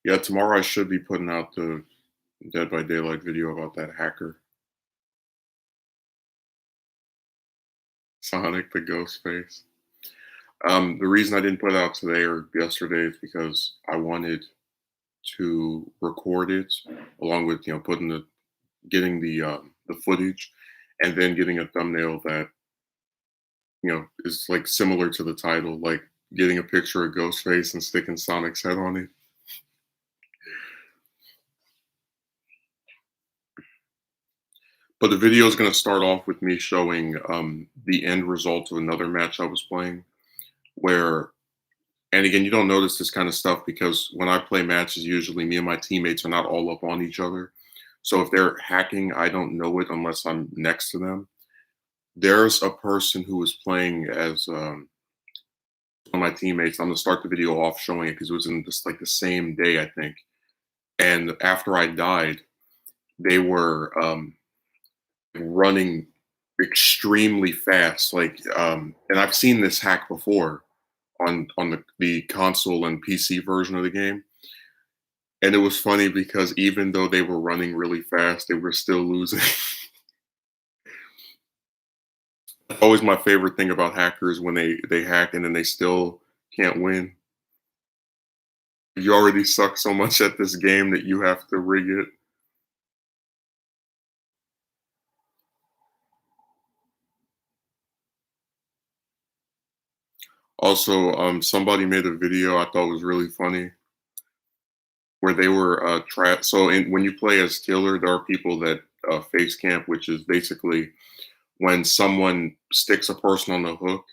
Yeah, tomorrow I should be putting out the Dead by Daylight video about that hacker, Sonic the Ghost face. The reason I didn't put it out today or yesterday is because I wanted to record it along with putting the getting the footage and then getting a thumbnail that is like similar to the title, like getting a picture of Ghostface and sticking Sonic's head on it. But the video is going to start off with me showing the end result of another match I was playing where, and again, you don't notice this kind of stuff because when I play matches, usually me and my teammates are not all up on each other. So if they're hacking, I don't know it unless I'm next to them. There's a person who was playing as one of my teammates. I'm gonna start the video off showing it because it was in this like the same day, I think. And after I died, they were running extremely fast. And I've seen this hack before on the console and PC version of the game. And it was funny because even though they were running really fast, they were still losing. Always my favorite thing about hackers when they hack and then they still can't win. You already suck so much at this game that you have to rig it. Also, somebody made a video I thought was really funny where they were when you play as killer, there are people that face camp, which is basically when someone sticks a person on the hook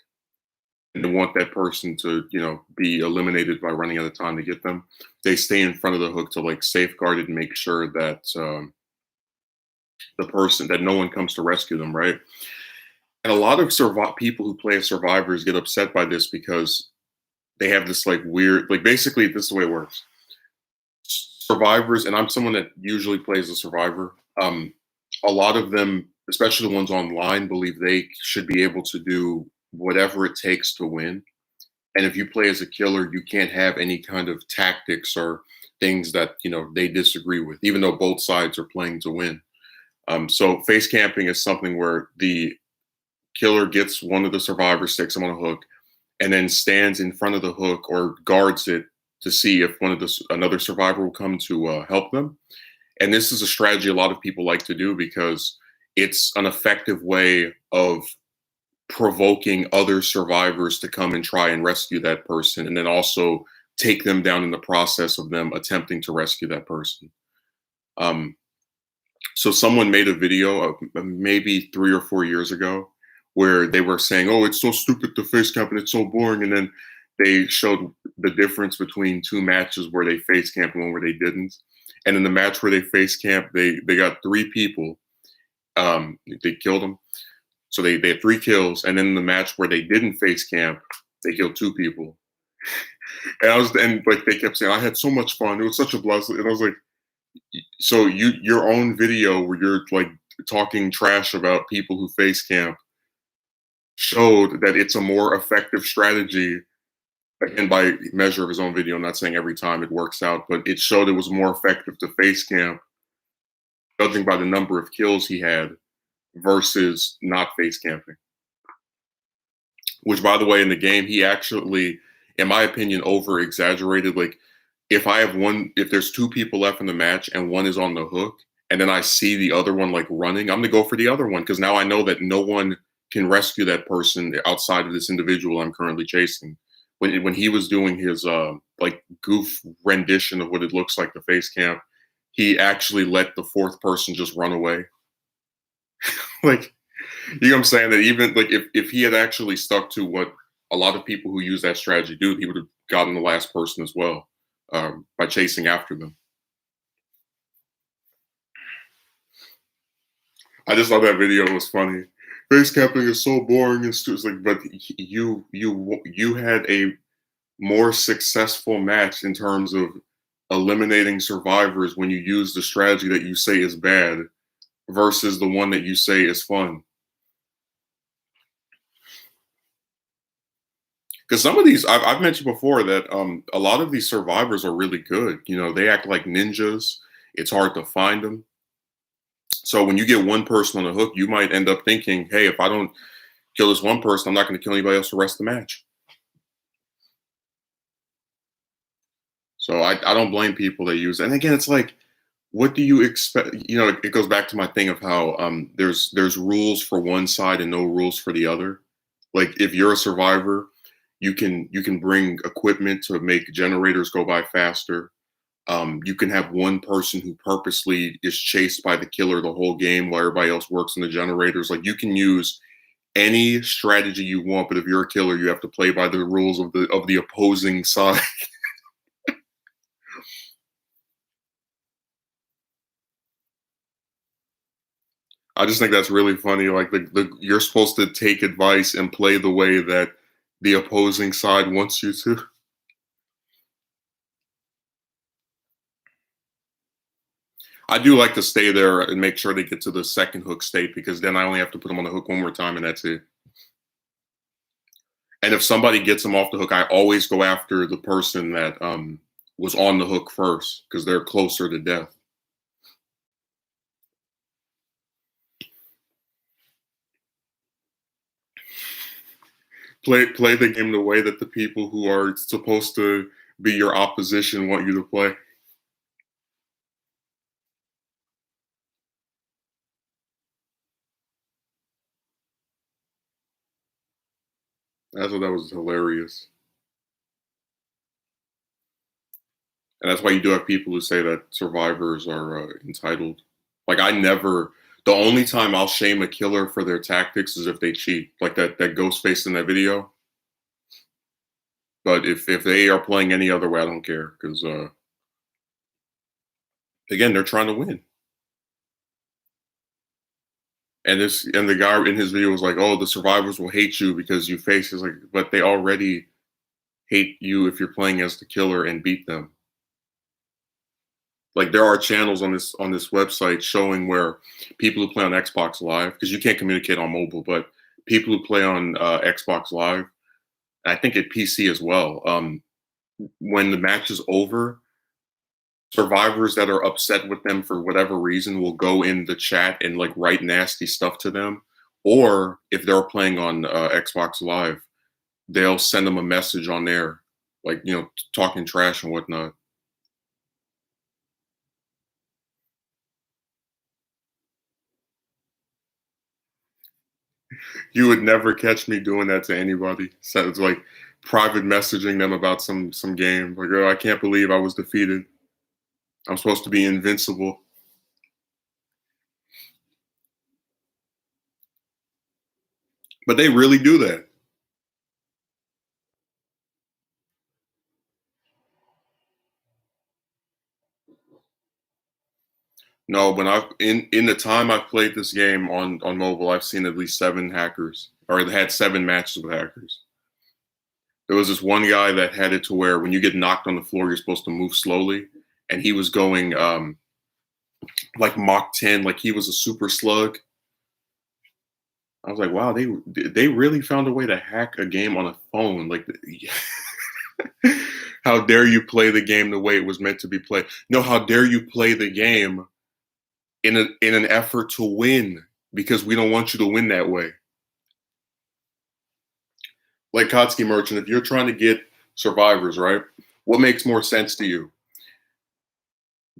and they want that person to, be eliminated by running out of time to get them. They stay in front of the hook to like safeguard it and make sure that the person that no one comes to rescue them, right? And a lot of people who play as survivors get upset by this because they have this like weird, like basically this is the way it works. Survivors, and I'm someone that usually plays a survivor. A lot of them, especially the ones online, believe they should be able to do whatever it takes to win. And if you play as a killer, you can't have any kind of tactics or things that they disagree with, even though both sides are playing to win. So face camping is something where the killer gets one of the survivors, sticks them on a hook, and then stands in front of the hook or guards it to see if another survivor will come to help them. And this is a strategy a lot of people like to do because it's an effective way of provoking other survivors to come and try and rescue that person, and then also take them down in the process of them attempting to rescue that person. Um, so someone made a video maybe 3 or 4 years ago where they were saying, "Oh, it's so stupid to face camp and it's so boring," and then they showed the difference between two matches where they face camp and one where they didn't. And in the match where they face camp, they got three people. They killed them, so they had three kills. And then in the match where they didn't face camp, they killed two people. And like they kept saying, "I had so much fun. It was such a blessing." And I was like, "So your own video where you're like talking trash about people who face camp showed that it's a more effective strategy." Again, by measure of his own video, I'm not saying every time it works out, but it showed it was more effective to face camp, judging by the number of kills he had, versus not face camping. Which, by the way, in the game, he actually, in my opinion, over exaggerated. Like, if there's two people left in the match and one is on the hook, and then I see the other one like running, I'm gonna go for the other one because now I know that no one can rescue that person outside of this individual I'm currently chasing. When he was doing his like goof rendition of what it looks like to face camp, he actually let the fourth person just run away. Like, you know what I'm saying? That even like if he had actually stuck to what a lot of people who use that strategy do, he would have gotten the last person as well by chasing after them. I just thought that video was funny. Face camping is so boring and stupid. It's like, but you had a more successful match in terms of eliminating survivors when you use the strategy that you say is bad versus the one that you say is fun. Because some of these I've mentioned before that a lot of these survivors are really good. You know, they act like ninjas. It's hard to find them. So when you get one person on the hook, you might end up thinking, "Hey, if I don't kill this one person, I'm not going to kill anybody else the rest of the match." So I don't blame people that use. And again, it's like, what do you expect? You know, it goes back to my thing of how there's rules for one side and no rules for the other. Like if you're a survivor, you can bring equipment to make generators go by faster. You can have one person who purposely is chased by the killer the whole game while everybody else works in the generators. Like you can use any strategy you want, but if you're a killer, you have to play by the rules of the opposing side. I just think that's really funny. Like you're supposed to take advice and play the way that the opposing side wants you to. I do like to stay there and make sure they get to the second hook state because then I only have to put them on the hook one more time and that's it. And if somebody gets them off the hook, I always go after the person that was on the hook first because they're closer to death. Play the game the way that the people who are supposed to be your opposition want you to play. I thought that was hilarious. And that's why you do have people who say that survivors are entitled. Like I never. The only time I'll shame a killer for their tactics is if they cheat, like that ghost face in that video. But if they are playing any other way, I don't care because again, they're trying to win. And the guy in his video was like, "Oh, the survivors will hate you because you face." Is like, but they already hate you if you're playing as the killer and beat them. Like there are channels on this website showing where people who play on Xbox Live, because you can't communicate on mobile, but people who play on Xbox Live, I think at PC as well. When the match is over, survivors that are upset with them for whatever reason will go in the chat and like write nasty stuff to them. Or if they're playing on Xbox Live, they'll send them a message on there, like talking trash and whatnot. You would never catch me doing that to anybody. So it's like private messaging them about some game. Like, oh, I can't believe I was defeated. I'm supposed to be invincible. But they really do that. No, when I've in the time I've played this game on mobile, I've seen at least 7 hackers, or had 7 matches with hackers. There was this one guy that had it to where when you get knocked on the floor, you're supposed to move slowly, and he was going like Mach 10, like he was a super slug. I was like, wow, they really found a way to hack a game on a phone. Like, how dare you play the game the way it was meant to be played? No, how dare you play the game in an effort to win because we don't want you to win that way. Like Kotsky Merchant, if you're trying to get survivors, right? What makes more sense to you?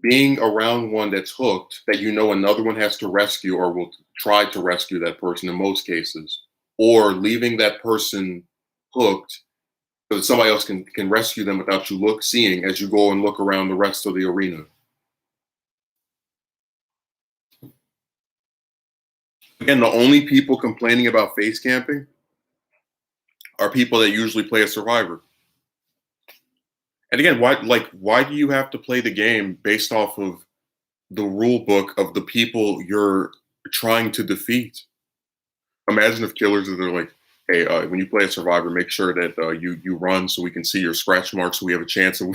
Being around one that's hooked that you know another one has to rescue or will try to rescue that person in most cases, or leaving that person hooked so that somebody else can rescue them without you seeing as you go and look around the rest of the arena. Again, the only people complaining about face camping are people that usually play a survivor. And again, why do you have to play the game based off of the rule book of the people you're trying to defeat? Imagine if killers are like, hey, when you play a survivor, make sure that you run so we can see your scratch marks so we have a chance of.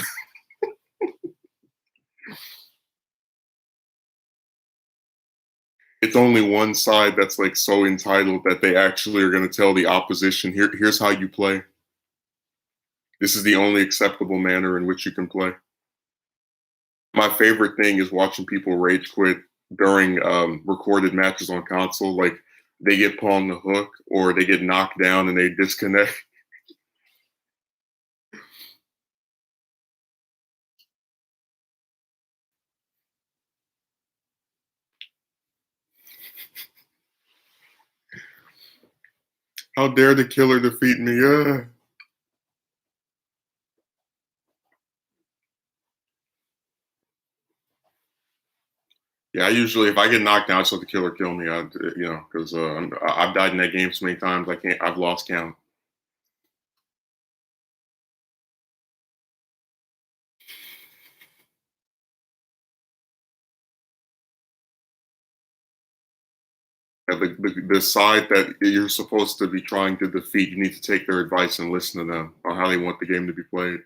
It's only one side that's like so entitled that they actually are going to tell the opposition, here's how you play. This is the only acceptable manner in which you can play. My favorite thing is watching people rage quit during recorded matches on console. Like they get put on the hook or they get knocked down and they disconnect. How dare the killer defeat me? Yeah, I usually if I get knocked down, I just let the killer kill me. Because I've died in that game so many times. I can't. I've lost count. Yeah, the side that you're supposed to be trying to defeat, you need to take their advice and listen to them on how they want the game to be played.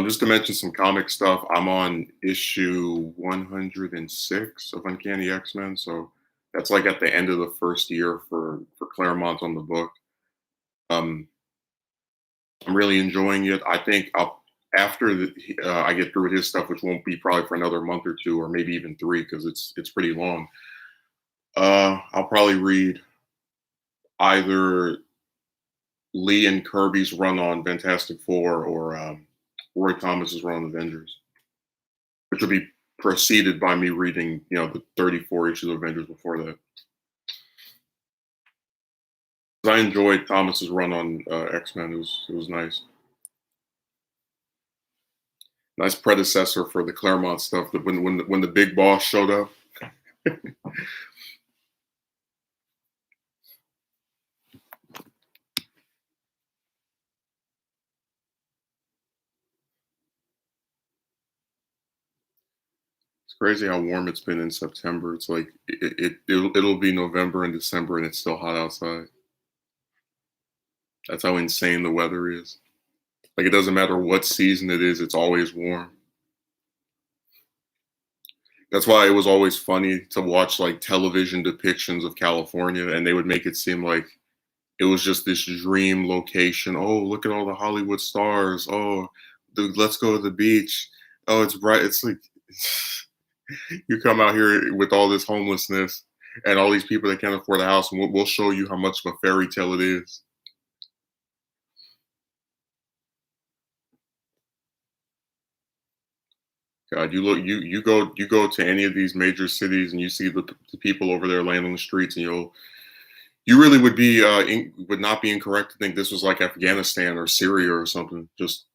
Just to mention some comic stuff, I'm on issue 106 of Uncanny X-Men, so that's like at the end of the first year for Claremont on the book. Um, I'm really enjoying it. I think after I get through with his stuff, which won't be probably for another month or two, or maybe even three, because it's pretty long. I'll probably read either Lee and Kirby's run on Fantastic Four or Roy Thomas's run on Avengers, which will be preceded by me reading, the 34 issues of Avengers before that. I enjoyed Thomas's run on X Men. It was nice. Nice predecessor for the Claremont stuff. That when the big boss showed up. It's crazy how warm it's been in September. It's like it'll be November and December and it's still hot outside. That's how insane the weather is. Like it doesn't matter what season it is, it's always warm. That's why it was always funny to watch like television depictions of California and they would make it seem like it was just this dream location. Oh, look at all the Hollywood stars. Oh, dude, let's go to the beach. Oh, it's bright. It's like you come out here with all this homelessness and all these people that can't afford a house, and we'll show you how much of a fairy tale it is. God, you go to any of these major cities and you see the people over there laying on the streets, and you really would not be incorrect to think this was like Afghanistan or Syria or something. Just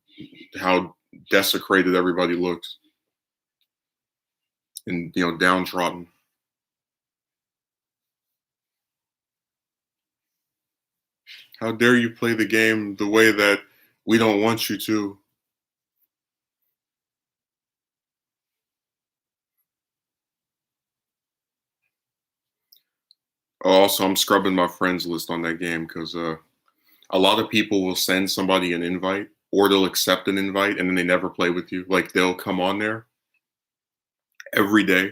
how desecrated everybody looked and downtrodden. How dare you play the game the way that we don't want you to? Also, I'm scrubbing my friends list on that game because a lot of people will send somebody an invite or they'll accept an invite and then they never play with you. Like they'll come on there every day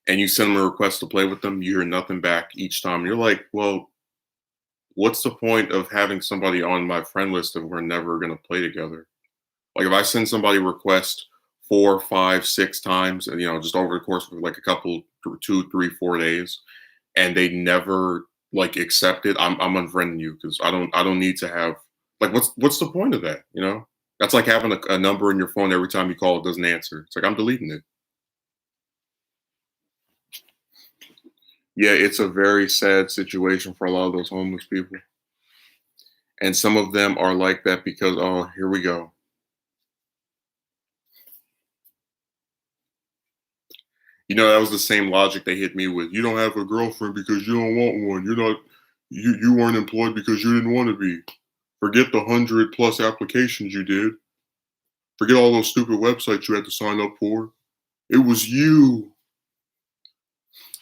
and you send them a request to play with them. You hear nothing back each time. You're like, well, what's the point of having somebody on my friend list if we're never going to play together? Like if I send somebody a request 4, 5, 6 times, and just over the course of like a couple, 2, 3, 4 days, and they never like accept it, I'm unfriending you because I don't need to have like what's the point of that? That's like having a number in your phone every time you call it doesn't answer. It's like I'm deleting it. Yeah, it's a very sad situation for a lot of those homeless people, and some of them are like that because oh here we go. That was the same logic they hit me with. You don't have a girlfriend because you don't want one. You weren't employed because you didn't want to be. Forget the 100+ applications you did. Forget all those stupid websites you had to sign up for. It was you.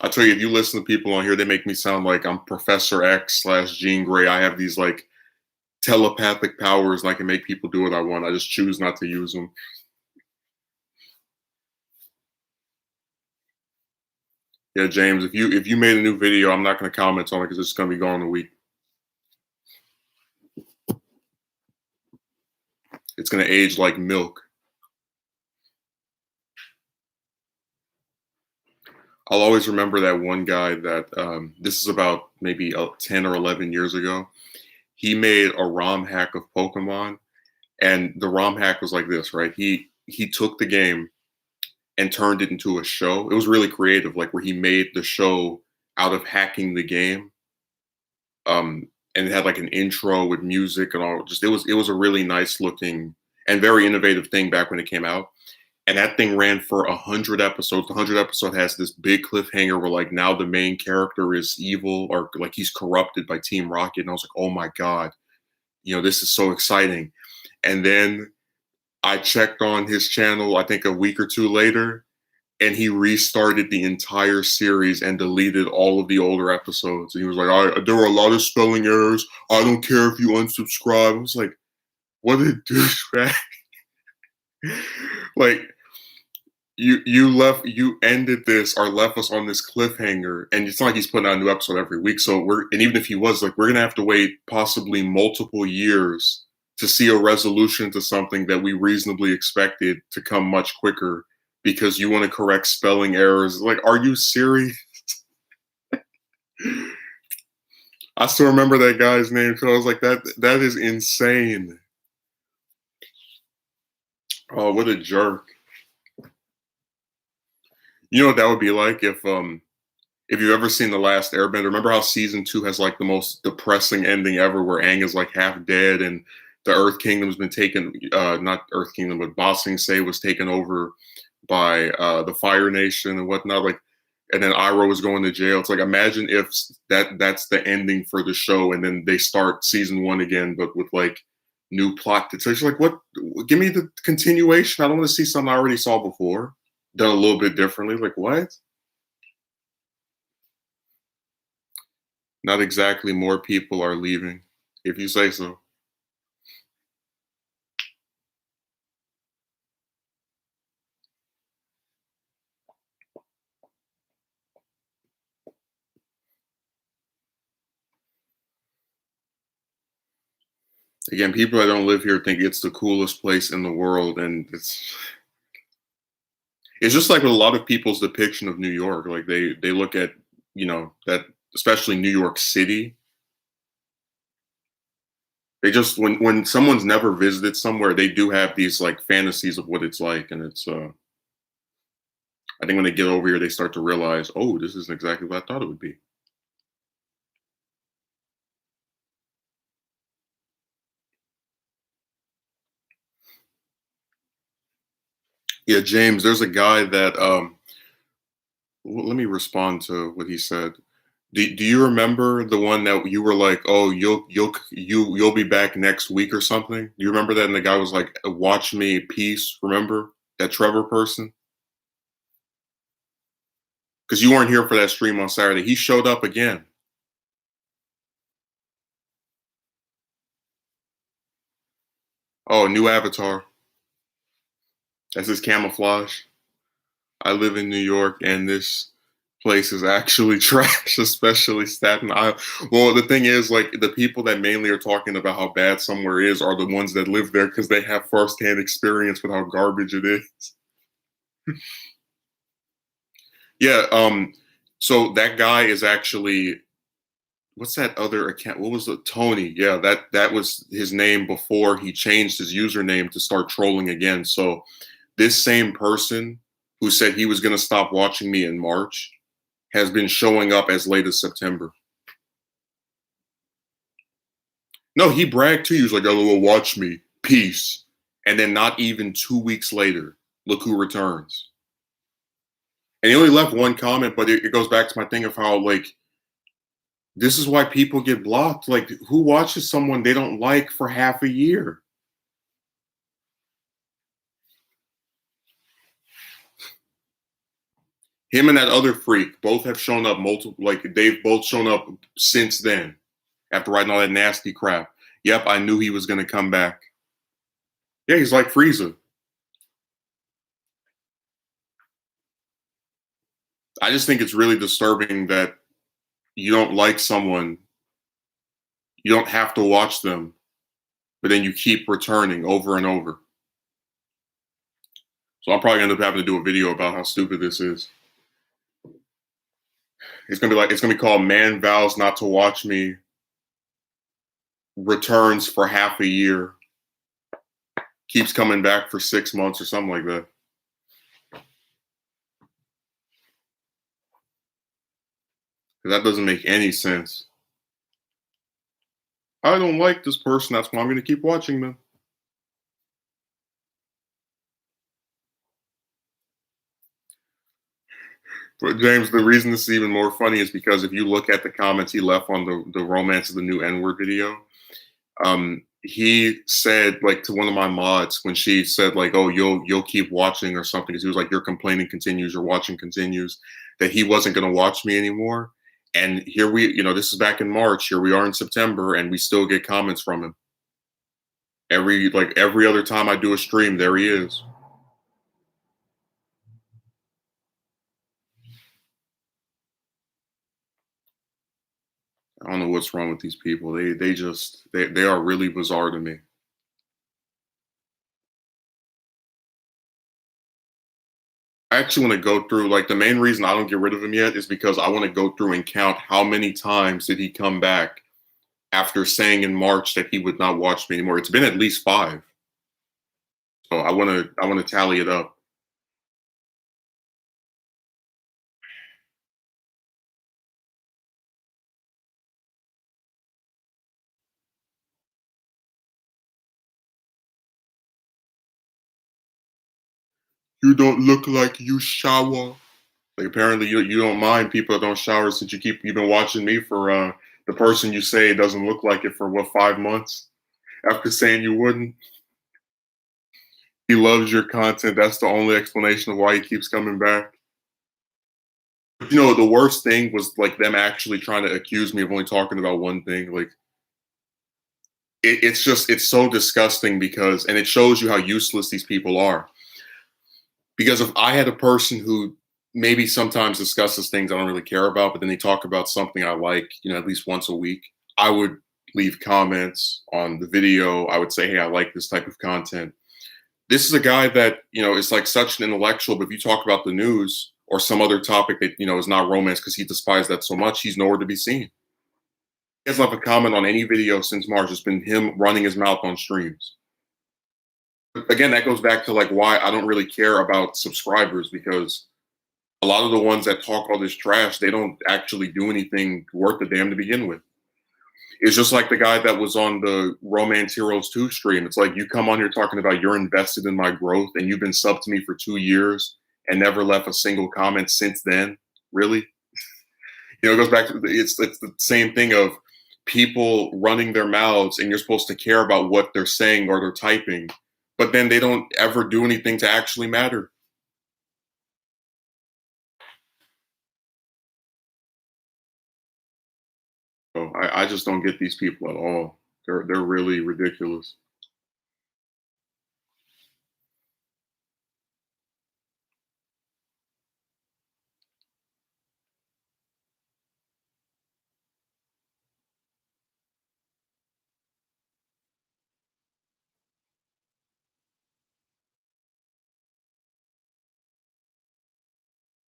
I tell you, if you listen to people on here, they make me sound like I'm Professor X/Jean Grey. I have these like telepathic powers and I can make people do what I want. I just choose not to use them. Yeah, James, if you made a new video, I'm not going to comment on it because it's going to be gone in a week. It's gonna age like milk. I'll always remember that one guy that this is about maybe 10 or 11 years ago. He made a ROM hack of Pokemon, and the ROM hack was like this, right? He took the game and turned it into a show. It was really creative, like where he made the show out of hacking the game. And it had like an intro with music and all. Just it was a really nice looking and very innovative thing back when it came out. And that thing ran for 100 episodes. The 100 episode has this big cliffhanger where like now the main character is evil or like he's corrupted by Team Rocket. And I was like, oh my god, this is so exciting. And then I checked on his channel, I think a week or two later, and he restarted the entire series and deleted all of the older episodes. And he was like, there were a lot of spelling errors. I don't care if you unsubscribe. I was like, what a douchebag. Like, you ended this or left us on this cliffhanger, and it's not like he's putting out a new episode every week. So and even if he was, like, we're gonna have to wait possibly multiple years to see a resolution to something that we reasonably expected to come much quicker because you want to correct spelling errors. Like, are you serious? I still remember that guy's name because I was like, that is insane. Oh, what a jerk. You know what that would be like if you've ever seen The Last Airbender. Remember how season 2 has like the most depressing ending ever where Aang is like half dead and the Earth Kingdom's been taken, not Earth Kingdom, but Ba Sing Se was taken over by the Fire Nation and whatnot. Like, and then Iroh was going to jail. It's like, imagine if that's the ending for the show, and then they start season 1 again, but with like new plot details. Like, what? Give me the continuation. I don't want to see something I already saw before, done a little bit differently. Like, what? Not exactly. More people are leaving, if you say so. Again, people that don't live here think it's the coolest place in the world, and it's just like with a lot of people's depiction of New York. Like they look at that, especially New York City. They just when someone's never visited somewhere, they do have these like fantasies of what it's like, and it's I think when they get over here, they start to realize, oh, this isn't exactly what I thought it would be. Yeah, James, there's a guy that let me respond to what he said. Do you remember the one that you were like, oh, you'll be back next week or something? Do you remember that? And the guy was like, watch me, peace. Remember that Trevor person? Because you weren't here for that stream on Saturday. He showed up again. Oh, new avatar. That's his camouflage. I live in New York, and this place is actually trash, especially Staten Island. Well, the thing is, like, the people that mainly are talking about how bad somewhere is are the ones that live there because they have firsthand experience with how garbage it is. Yeah. So that guy is actually, what's that other account? What was it? Tony? Yeah, that was his name before he changed his username to start trolling again. So this same person who said he was going to stop watching me in March has been showing up as late as September. No, he bragged too. He was like, "Oh, well, watch me, peace," and then not even 2 weeks later, look who returns. And he only left one comment, but it goes back to my thing of how like this is why people get blocked. Like, who watches someone they don't like for half a year? Him and that other freak both have shown up multiple. Like, they've both shown up since then after writing all that nasty crap. Yep, I knew he was going to come back. Yeah, he's like Frieza. I just think it's really disturbing that you don't like someone, you don't have to watch them, but then you keep returning over and over. So I'm probably gonna end up having to do a video about how stupid this is. It's gonna be called "Man Vows Not to Watch Me, Returns for Half a Year, Keeps Coming Back for 6 months" or something like that. That doesn't make any sense. I don't like this person. That's why I'm gonna keep watching them. But James, the reason this is even more funny is because if you look at the comments he left on the Romance of the New N Word video, he said like to one of my mods when she said like, "Oh, you'll keep watching" or something, because he was like, "Your complaining continues, your watching continues," that he wasn't going to watch me anymore. And here this is back in March. Here we are in September, and we still get comments from him every other time I do a stream. There he is. I don't know what's wrong with these people. They are really bizarre to me. I actually want to go through, like, the main reason I don't get rid of him yet is because I want to go through and count how many times did he come back after saying in March that he would not watch me anymore. It's been at least 5. So I want to tally it up. You don't look like you shower. Like, apparently you don't mind people that don't shower since you've been watching me for the person you say doesn't look like it for what, 5 months after saying you wouldn't. He loves your content. That's the only explanation of why he keeps coming back. The worst thing was like them actually trying to accuse me of only talking about one thing. Like, it's so disgusting, because, and it shows you how useless these people are. Because if I had a person who maybe sometimes discusses things I don't really care about, but then they talk about something I like, at least once a week, I would leave comments on the video. I would say, "Hey, I like this type of content." This is a guy that, is like such an intellectual, but if you talk about the news or some other topic that, is not romance, because he despised that so much, he's nowhere to be seen. He hasn't left a comment on any video since March. It's been him running his mouth on streams. But again, that goes back to like why I don't really care about subscribers, because a lot of the ones that talk all this trash, they don't actually do anything worth a damn to begin with. It's just like the guy that was on the Romance Heroes 2 stream. It's like, you come on here talking about you're invested in my growth and you've been subbed to me for 2 years and never left a single comment since then. Really? It goes back to it's the same thing of people running their mouths, and you're supposed to care about what they're saying or they're typing, but then they don't ever do anything to actually matter. So I just don't get these people at all. They're really ridiculous.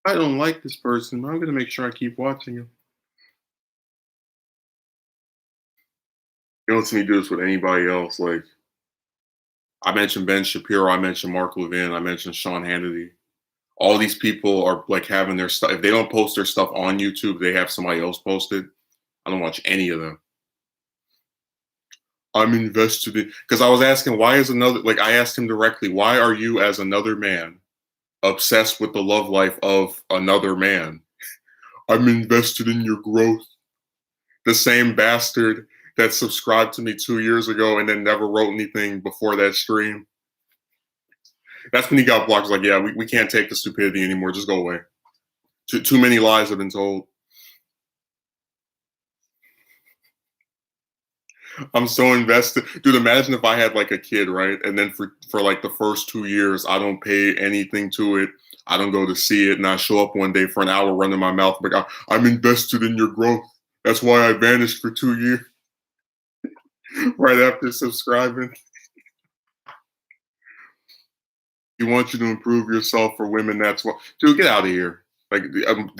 I don't like this person, but I'm gonna make sure I keep watching him. You don't see me do this with anybody else. Like, I mentioned Ben Shapiro, I mentioned Mark Levin, I mentioned Sean Hannity. All these people are like having their stuff. If they don't post their stuff on YouTube, they have somebody else post it. I don't watch any of them. I'm invested in, because I was asking, why is another, like, I asked him directly, why are you as another man obsessed with the love life of another man? I'm invested in your growth. The same bastard that subscribed to me 2 years ago and then never wrote anything before that stream. That's when he got blocked. Like, yeah, we can't take the stupidity anymore. Just go away. Too many lies have been told. I'm so invested. Dude, imagine if I had like a kid, right? And then for like the first 2 years, I don't pay anything to it. I don't go to see it. And I show up one day for an hour running my mouth. Like, I'm invested in your growth. That's why I vanished for 2 years. right after subscribing. He wants you to improve yourself for women. That's what, dude. Get out of here. Like,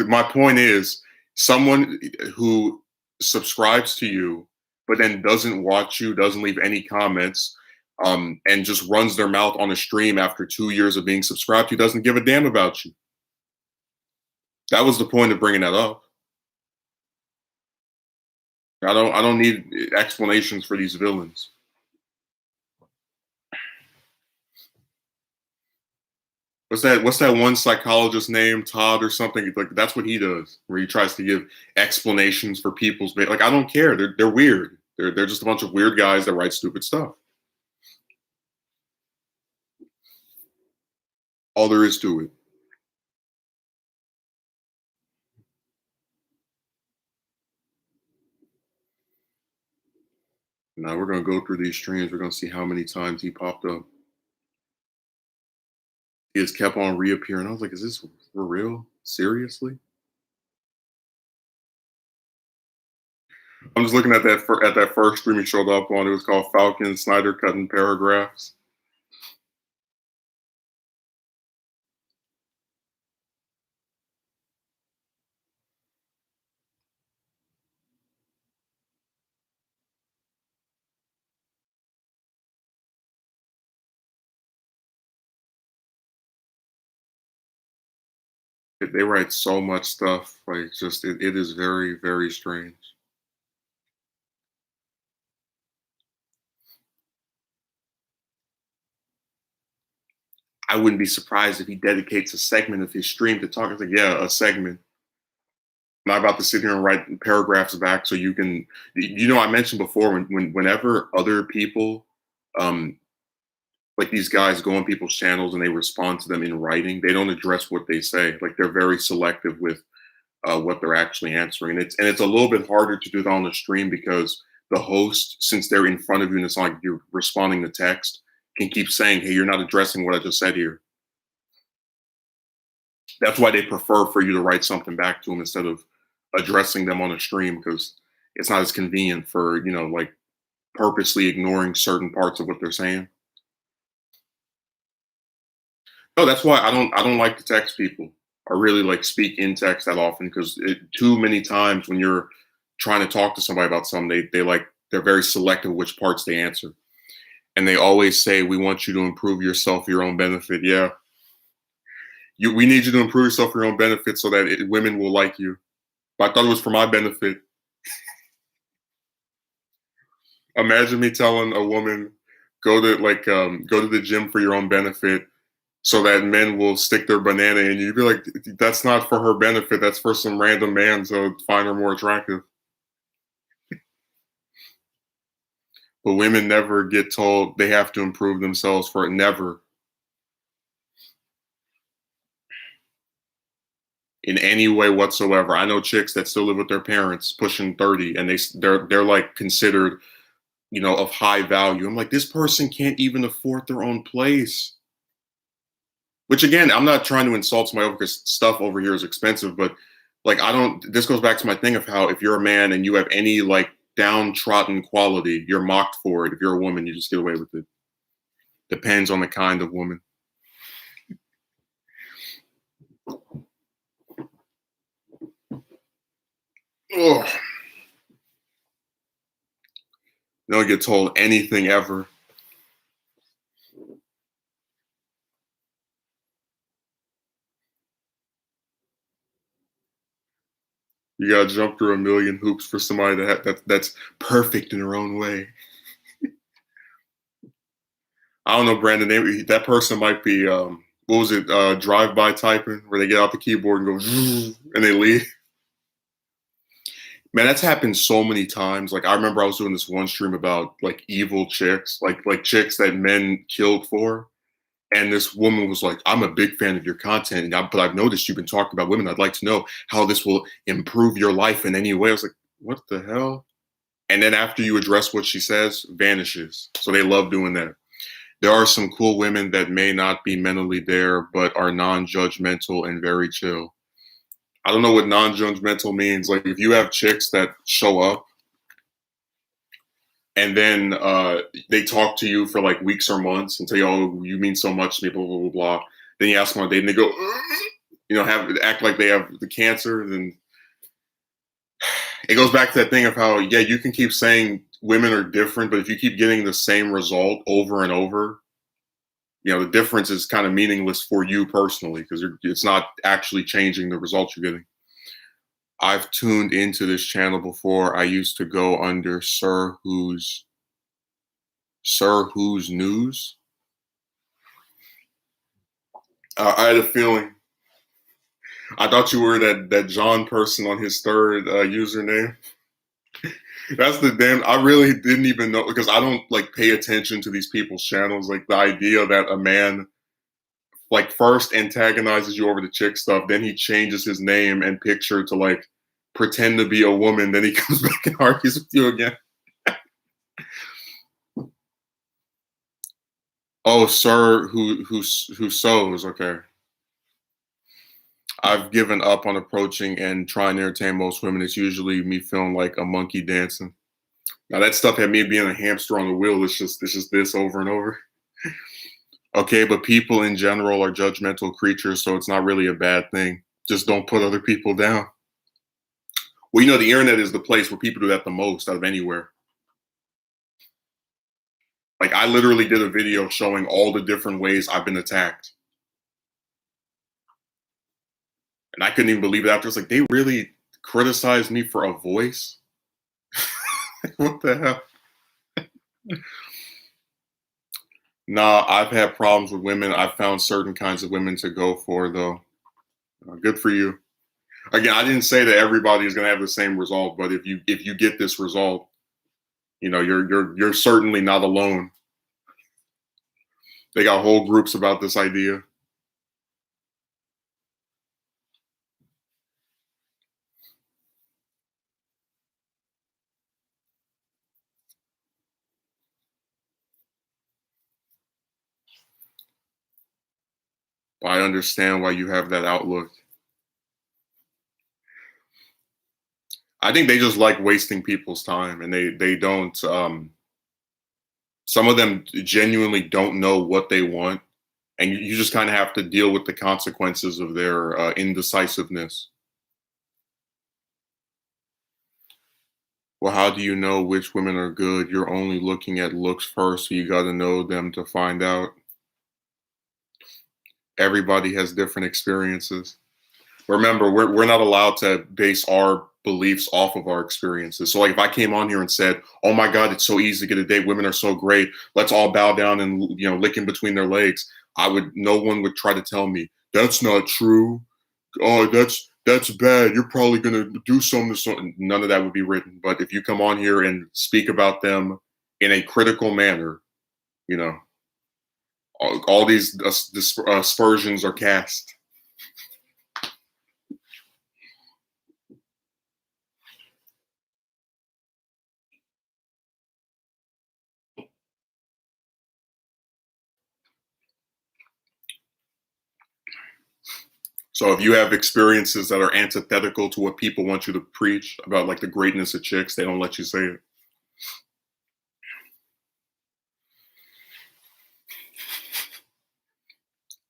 my point is, someone who subscribes to you, but then doesn't watch you, doesn't leave any comments, and just runs their mouth on a stream after 2 years of being subscribed to, doesn't give a damn about you. That was the point of bringing that up. I don't need explanations for these villains. What's that one psychologist name, Todd or something? Like, that's what he does, where he tries to give explanations for people's like, I don't care. They're weird. They're just a bunch of weird guys that write stupid stuff. All there is to it. Now we're gonna go through these streams. We're gonna see how many times he popped up. He just kept on reappearing. I was like, is this for real? Seriously? I'm just looking at that first stream he showed up on. It was called Falcon Snyder Cutting Paragraphs. They write so much stuff. Like, just it is very, very strange. I wouldn't be surprised if he dedicates a segment of his stream to talk. It's like, yeah, a segment. I'm not about to sit here and write paragraphs back so you can. I mentioned before, whenever other people, um, like these guys, go on people's channels and they respond to them in writing, they don't address what they say. Like, they're very selective with what they're actually answering. It's a little bit harder to do that on the stream because the host, since they're in front of you and it's not like you're responding to text, can keep saying, "Hey, you're not addressing what I just said here." That's why they prefer for you to write something back to them instead of addressing them on a stream, because it's not as convenient for, like, purposely ignoring certain parts of what they're saying. No, that's why I don't like to text people or really like speak in text that often, because too many times when you're trying to talk to somebody about something, they're very selective which parts they answer, and they always say, "We want you to improve yourself for your own benefit." Yeah, we need you to improve yourself for your own benefit so that women will like you. But I thought it was for my benefit. Imagine me telling a woman, go to the gym for your own benefit so that men will stick their banana in you. You'd be like, that's not for her benefit. That's for some random man to find her more attractive. But women never get told they have to improve themselves for it. Never. In any way whatsoever. I know chicks that still live with their parents pushing 30, and they're like considered, of high value. I'm like, this person can't even afford their own place. Which, again, I'm not trying to insult somebody because stuff over here is expensive, but like, I don't. This goes back to my thing of how if you're a man and you have any like downtrodden quality, you're mocked for it. If you're a woman, you just get away with it. Depends on the kind of woman. Ugh. You don't get told anything ever. You gotta jump through a million hoops for somebody that's perfect in her own way. I don't know, Brandon. That person might be what was it? Drive-by typing, where they get out the keyboard and go and they leave. Man, that's happened so many times. Like, I remember I was doing this one stream about like evil chicks, like chicks that men killed for. And this woman was like, "I'm a big fan of your content, but I've noticed you've been talking about women. I'd like to know how this will improve your life in any way." I was like, "What the hell?" And then after you address what she says, vanishes. So they love doing that. There are some cool women that may not be mentally there, but are non-judgmental and very chill. I don't know what non-judgmental means. Like, if you have chicks that show up and then they talk to you for like weeks or months and tell you, "Oh, you mean so much to me," blah blah blah blah. Then you ask them on a date, and they go, have act like they have the cancer. Then it goes back to that thing of how, yeah, you can keep saying women are different, but if you keep getting the same result over and over, the difference is kind of meaningless for you personally because it's not actually changing the results you're getting. I've tuned into this channel before. I used to go under Sir Who's News. I had a feeling. I thought you were that John person on his third username. That's the damn. I really didn't even know because I don't like pay attention to these people's channels. Like the idea that a man like first antagonizes you over the chick stuff, then he changes his name and picture to like pretend to be a woman, then he comes back and argues with you again. Oh, sir, who sews? Okay, I've given up on approaching and trying to entertain most women. It's usually me feeling like a monkey dancing. Now that stuff had me being a hamster on the wheel. It's just this over and over. Okay, but people in general are judgmental creatures, so it's not really a bad thing. Just don't put other people down. Well, the internet is the place where people do that the most out of anywhere. Like I literally did a video showing all the different ways I've been attacked. And I couldn't even believe it after. It's like they really criticized me for a voice. What the hell? Nah, I've had problems with women. I've found certain kinds of women to go for, though. Good for you. Again, I didn't say that everybody is going to have the same result, but if you get this result, you're certainly not alone. They got whole groups about this idea. I understand why you have that outlook. I think they just like wasting people's time, and they don't. Some of them genuinely don't know what they want, and you just kind of have to deal with the consequences of their indecisiveness. Well, how do you know which women are good? You're only looking at looks first, so you got to know them to find out. Everybody has different experiences. Remember, we're not allowed to base our beliefs off of our experiences. So, like, if I came on here and said, "Oh my God, it's so easy to get a date. Women are so great. Let's all bow down and lick in between their legs," no one would try to tell me that's not true. Oh, that's bad. You're probably gonna do something. None of that would be written. But if you come on here and speak about them in a critical manner, you know, all these aspersions are cast. So if you have experiences that are antithetical to what people want you to preach about, like the greatness of chicks, they don't let you say it.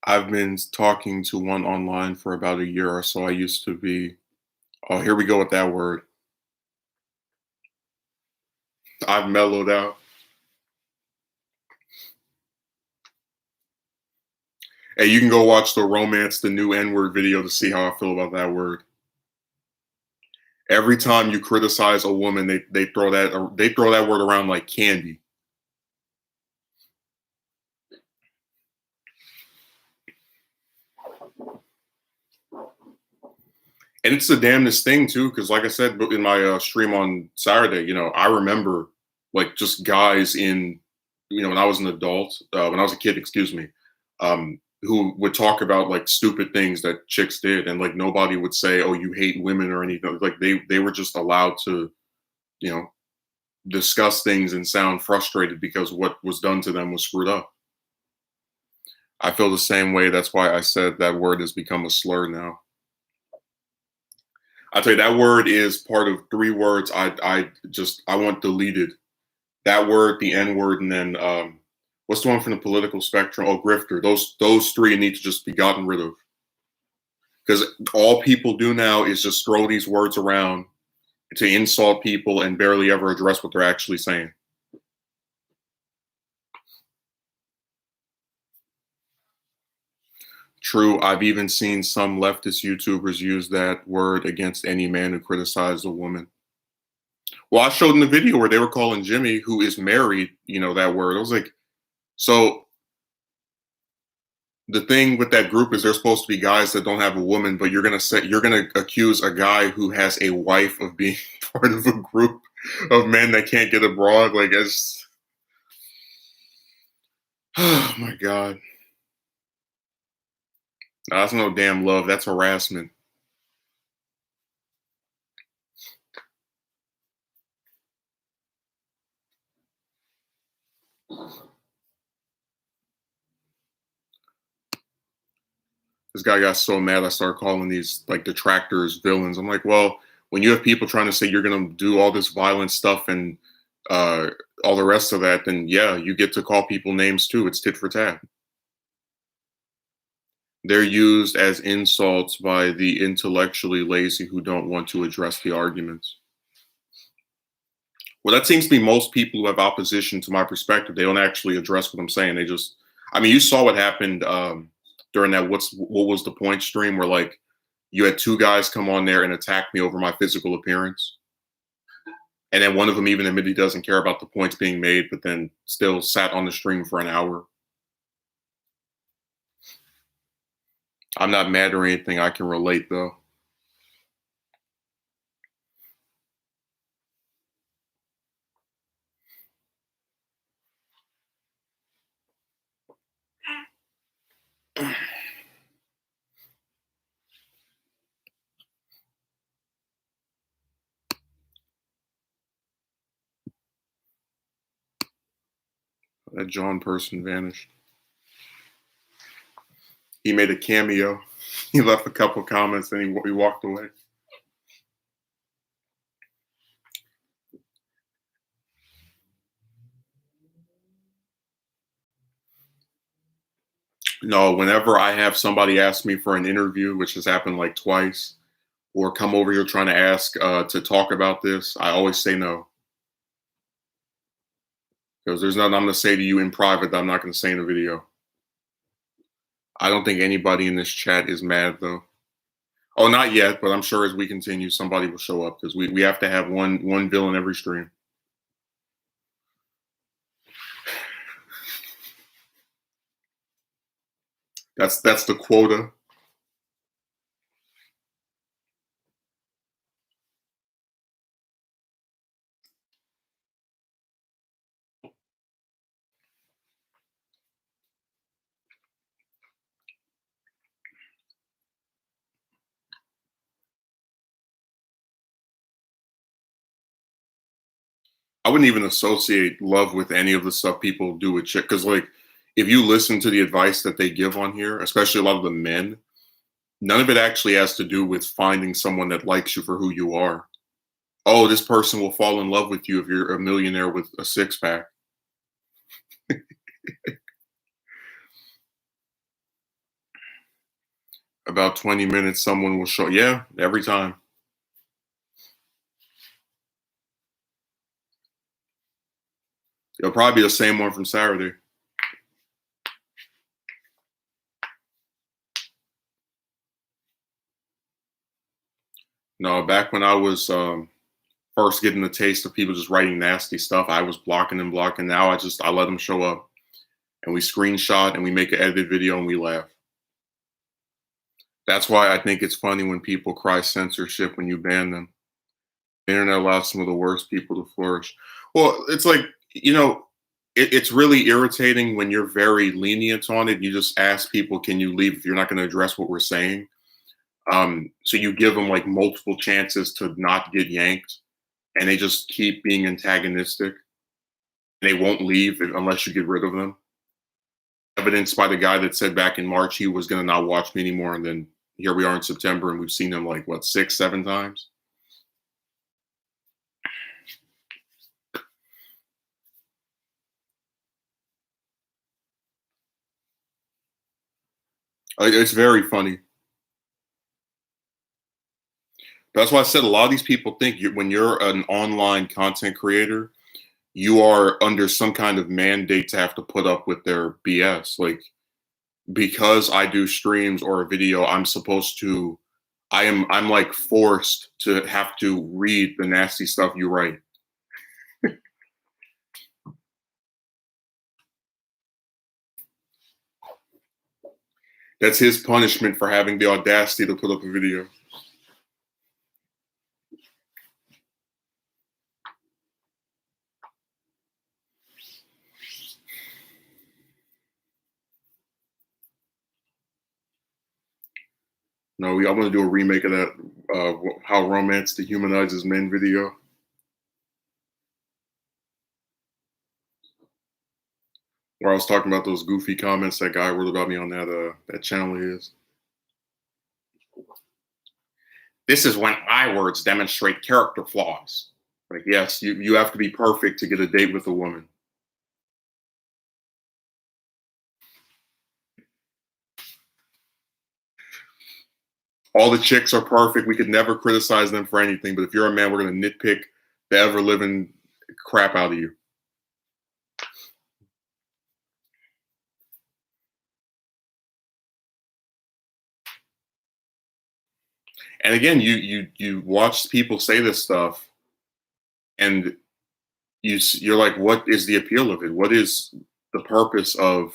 I've been talking to one online for about a year or so. I used to be, oh, here we go with that word. I've mellowed out. Hey, you can go watch the romance, the new N-word video to see how I feel about that word. Every time you criticize a woman, they throw that word around like candy. And it's the damnedest thing too, because like I said in my stream on Saturday, I remember like just guys when I was an adult, when I was a kid, excuse me, who would talk about like stupid things that chicks did, and like nobody would say, "Oh, you hate women" or anything. Like they were just allowed to, you know, discuss things and sound frustrated because what was done to them was screwed up. I feel the same way. That's why I said that word has become a slur now. I tell you, that word is part of three words I want deleted. That word, the N word, and then what's the one from the political spectrum? Oh, grifter. Those three need to just be gotten rid of because all people do now is just throw these words around to insult people and barely ever address what they're actually saying. True, I've even seen some leftist YouTubers use that word against any man who criticized a woman. Well, I showed in the video where they were calling Jimmy, who is married, that word. I was like, so the thing with that group is they're supposed to be guys that don't have a woman, but you're gonna accuse a guy who has a wife of being part of a group of men that can't get abroad. Like it's oh my god. That's no damn love. That's harassment. This guy got so mad I started calling these like detractors villains. I'm like, well, when you have people trying to say you're gonna do all this violent stuff and uh all the rest of that, then yeah, you get to call people names too. It's tit for tat. They're used as insults by the intellectually lazy who don't want to address the arguments. Well, that seems to be most people who have opposition to my perspective. They don't actually address what I'm saying. They just, I mean, you saw what happened during that what was the point stream where like you had two guys come on there and attack me over my physical appearance, and then one of them even admitted he doesn't care about the points being made, but then still sat on the stream for an hour. I'm not mad or anything. I can relate though. That John person vanished. He made a cameo. He left a couple comments and he walked away. No, whenever I have somebody ask me for an interview, which has happened like twice, or come over here trying to ask to talk about this, I always say no. Because there's nothing I'm going to say to you in private that I'm not going to say in a video. I don't think anybody in this chat is mad though. Oh, not yet, but I'm sure as we continue, somebody will show up because we have to have one villain every stream. That's the quota. I wouldn't even associate love with any of the stuff people do with chick. Because like, if you listen to the advice that they give on here, especially a lot of the men, none of it actually has to do with finding someone that likes you for who you are. Oh, this person will fall in love with you if you're a millionaire with a six pack. About 20 minutes, someone will show. Yeah, every time. It'll probably be the same one from Saturday. No, back when I was first getting the taste of people just writing nasty stuff, I was blocking and blocking. Now I let them show up, and we screenshot and we make an edited video and we laugh. That's why I think it's funny when people cry censorship when you ban them. The internet allows some of the worst people to flourish. Well, it's like, it's really irritating when you're very lenient on it. You just ask people, can you leave if you're not going to address what we're saying? So you give them like multiple chances to not get yanked, and they just keep being antagonistic. They won't leave unless you get rid of them. Evidenced by the guy that said back in March he was going to not watch me anymore, and then here we are in September, and we've seen him like what 6, 7 times. It's very funny. That's why I said a lot of these people think when you're an online content creator, you are under some kind of mandate to have to put up with their BS. Like because I do streams or a video, I'm supposed to. I'm like forced to have to read the nasty stuff you write. That's his punishment for having the audacity to put up a video. No, I want to do a remake of that "How Romance Dehumanizes Men" video, where I was talking about those goofy comments that guy wrote about me on that channel of his. This is when my words demonstrate character flaws. Like, yes, you have to be perfect to get a date with a woman. All the chicks are perfect. We could never criticize them for anything. But if you're a man, we're going to nitpick the ever living crap out of you. And again, you watch people say this stuff, and you're like, what is the appeal of it? What is the purpose of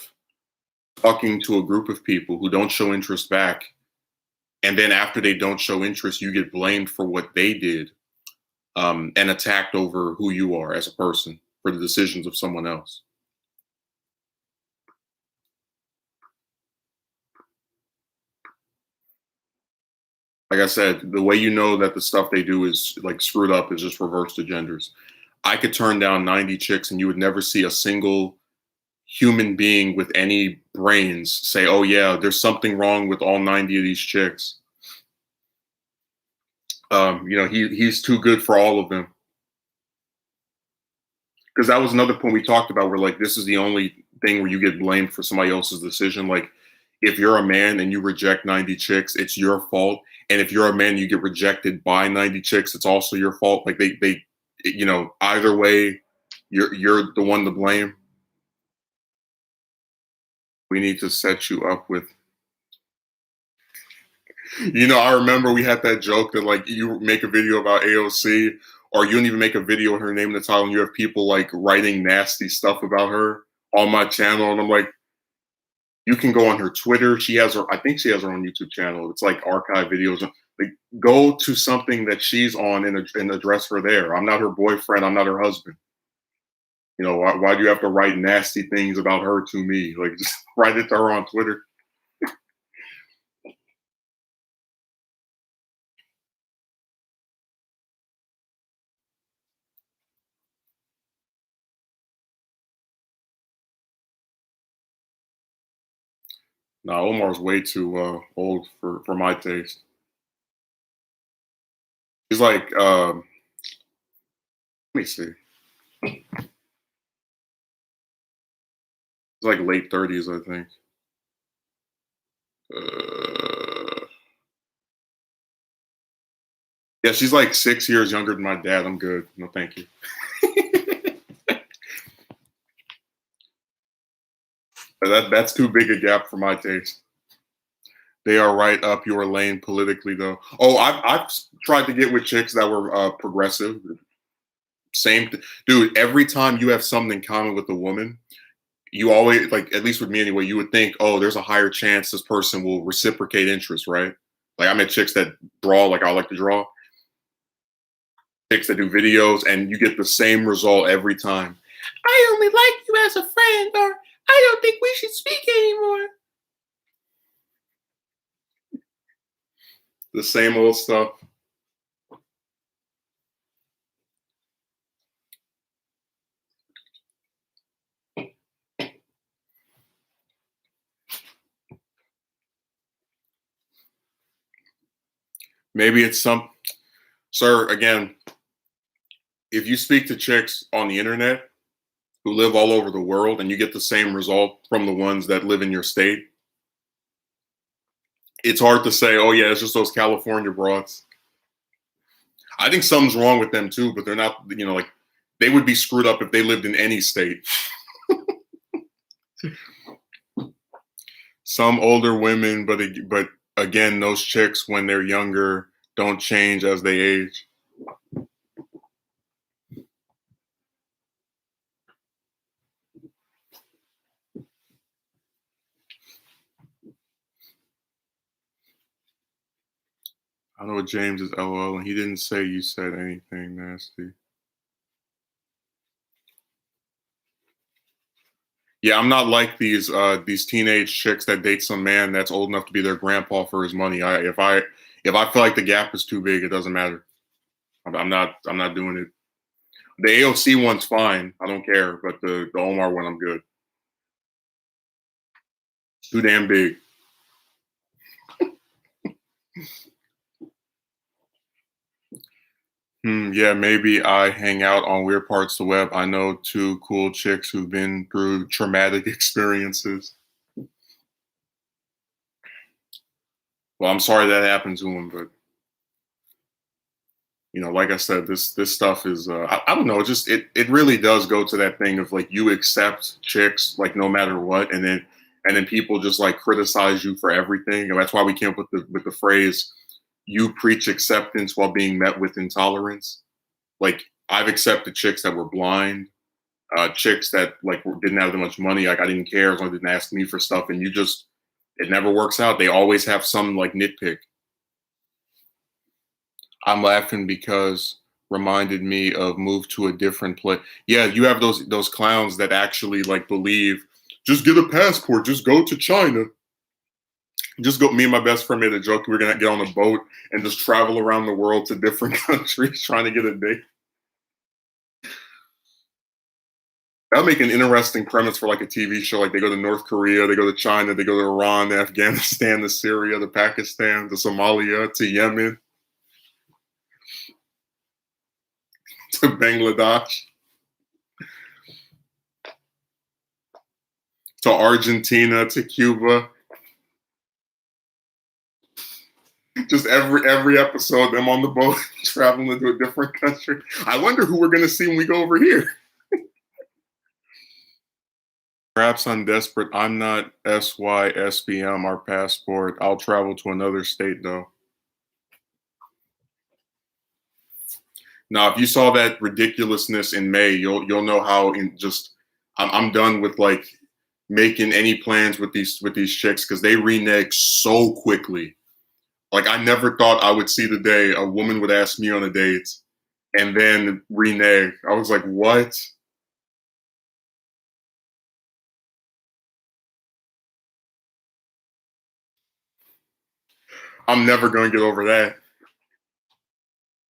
talking to a group of people who don't show interest back, and then after they don't show interest, you get blamed for what they did, and attacked over who you are as a person for the decisions of someone else. Like I said, the way you know that the stuff they do is like screwed up is just reverse the genders. I could turn down 90 chicks and you would never see a single human being with any brains say, oh yeah, there's something wrong with all 90 of these chicks. He's too good for all of them. Because that was another point we talked about where like this is the only thing where you get blamed for somebody else's decision. Like if you're a man and you reject 90 chicks, it's your fault. And if you're a man, you get rejected by 90 chicks, it's also your fault. Like they either way, you're the one to blame. We need to set you up with. I remember we had that joke that like you make a video about AOC, or you don't even make a video with her name in the title, and you have people like writing nasty stuff about her on my channel, and I'm like, you can go on her Twitter. I think she has her own YouTube channel. It's like archive videos. Like, go to something that she's on and address her there. I'm not her boyfriend. I'm not her husband. Why do you have to write nasty things about her to me? Like, just write it to her on Twitter. Nah, Omar's way too old for my taste. He's like, let me see. He's like late 30s, I think. Uh, yeah, she's like 6 years younger than my dad. I'm good. No, thank you. That's too big a gap for my taste. They are right up your lane politically, though. Oh, I've tried to get with chicks that were progressive. Dude. Every time you have something in common with a woman, you always like, at least with me anyway, you would think, oh, there's a higher chance this person will reciprocate interest, right? Like I met chicks that draw like I like to draw, chicks that do videos, and you get the same result every time. I only like you as a friend, or I don't think we should speak anymore. The same old stuff. Maybe it's sir, again, if you speak to chicks on the internet who live all over the world and you get the same result from the ones that live in your state, It's hard to say, oh yeah, it's just those California broads. I think something's wrong with them too, but they're not, like they would be screwed up if they lived in any state. Some older women, but again, those chicks when they're younger don't change as they age. I know James is LOL, and he didn't say you said anything nasty. Yeah, I'm not like these teenage chicks that date some man that's old enough to be their grandpa for his money. If I feel like the gap is too big, it doesn't matter. I'm not doing it. The AOC one's fine. I don't care, but the Omar one, I'm good. Too damn big. Yeah, maybe I hang out on weird parts of the web. I know two cool chicks who've been through traumatic experiences. Well, I'm sorry that happened to them, but like I said, this stuff is I don't know, it really does go to that thing of like you accept chicks like no matter what, and then people just like criticize you for everything, and that's why we came up with the phrase "you preach acceptance while being met with intolerance." Like I've accepted chicks that were blind, chicks that like didn't have that much money, like I didn't care as long as they didn't ask me for stuff, and it never works out. They always have some like nitpick. I'm laughing because reminded me of Move to a Different Place. Yeah, you have those clowns that actually like believe just get a passport, just go to China. Just go. Me and my best friend made a joke. We are gonna get on a boat and just travel around the world to different countries trying to get a date. That'll make an interesting premise for like a TV show. Like they go to North Korea, they go to China, they go to Iran, to Afghanistan, to Syria, to Pakistan, to Somalia, to Yemen, to Bangladesh, to Argentina, to Cuba. Just every episode, them on the boat traveling to a different country. I wonder who we're gonna see when we go over here. Perhaps I'm desperate. I'm not SYSBM, our passport. I'll travel to another state though. Now, if you saw that ridiculousness in May, you'll know how in just I'm done with like making any plans with these chicks because they renege so quickly. Like I never thought I would see the day a woman would ask me on a date and then renege. I was like, what? I'm never gonna get over that.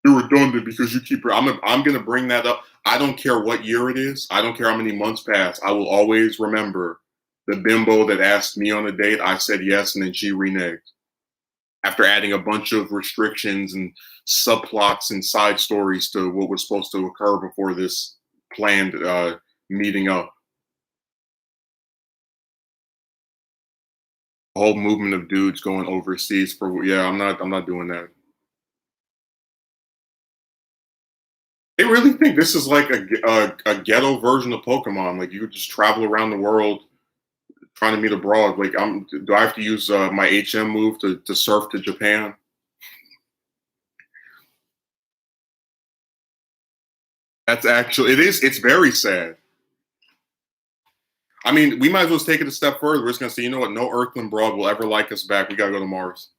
You're redundant because you keep. I'm gonna bring that up. I don't care what year it is. I don't care how many months pass. I will always remember the bimbo that asked me on a date. I said yes, and then she reneged after adding a bunch of restrictions and subplots and side stories to what was supposed to occur before this planned meeting up. A whole movement of dudes going overseas for yeah. I'm not doing that. They really think this is like a ghetto version of Pokemon. Like you could just travel around the world trying to meet abroad. Like do I have to use my HM move to surf to Japan? That's actually it is. It's very sad. I mean, we might as well take it a step further. We're just gonna say, you know what? No Earthling broad will ever like us back. We gotta go to Mars.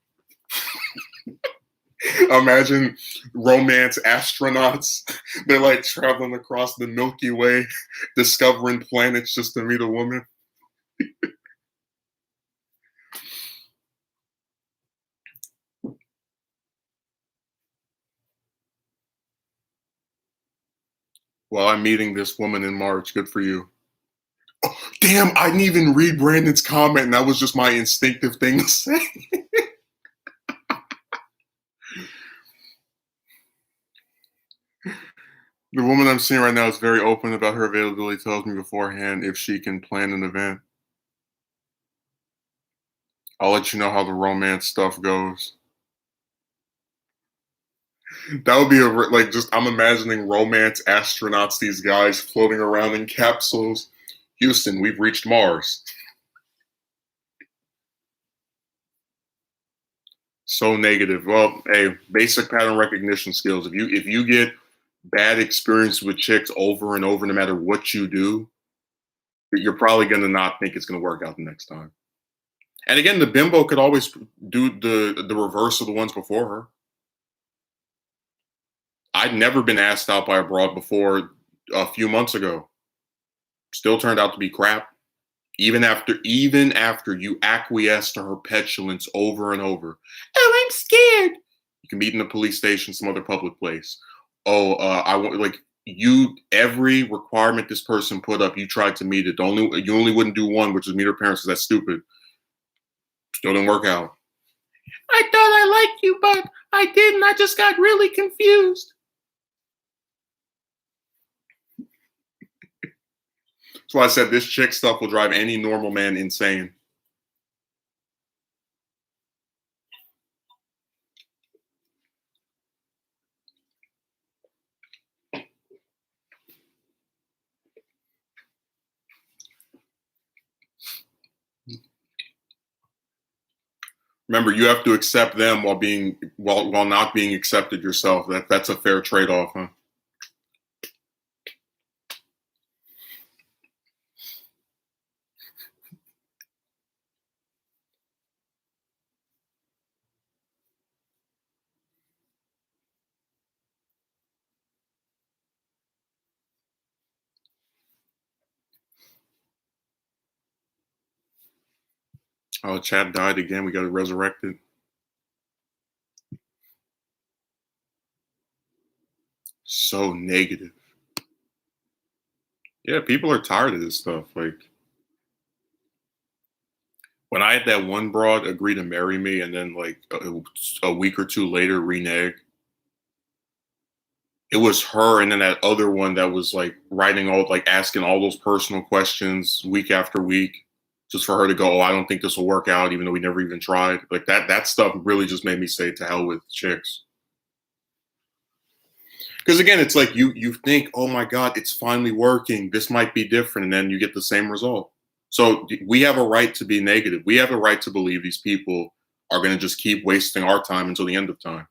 Imagine romance astronauts. They're like traveling across the Milky Way, discovering planets just to meet a woman. Well, I'm meeting this woman in March. Good for you. Oh, damn, I didn't even read Brandon's comment, and that was just my instinctive thing to say. The woman I'm seeing right now is very open about her availability, tells me beforehand if she can plan an event. I'll let you know how the romance stuff goes. That would be like just I'm imagining romance astronauts, these guys floating around in capsules. Houston, we've reached Mars. So negative. Well, hey, basic pattern recognition skills. If you get bad experience with chicks over and over, no matter what you do, you're probably gonna not think it's gonna work out the next time. And again, the bimbo could always do the reverse of the ones before her. I'd never been asked out by a broad before a few months ago. Still turned out to be crap. Even after you acquiesce to her petulance over and over. Oh, I'm scared. You can meet in a police station, some other public place. Oh, I want like you every requirement this person put up, you tried to meet it. You only wouldn't do one, which is meet her parents, because that's stupid. Still didn't work out. I thought I liked you, but I didn't. I just got really confused. That's why I said this chick stuff will drive any normal man insane. Remember, you have to accept them while not being accepted yourself. That's a fair trade off, huh? Oh, Chad died again. We got to resurrect it. So negative. Yeah, people are tired of this stuff. Like when I had that one broad agree to marry me, and then like a week or two later renege. It was her, and then that other one that was like writing all like asking all those personal questions week after week, just for her to go, "Oh, I don't think this will work out," even though we never even tried. Like that stuff really just made me say, "To hell with chicks." Because again, it's like you think, oh my god, it's finally working. This might be different, and then you get the same result. So we have a right to be negative. We have a right to believe these people are going to just keep wasting our time until the end of time.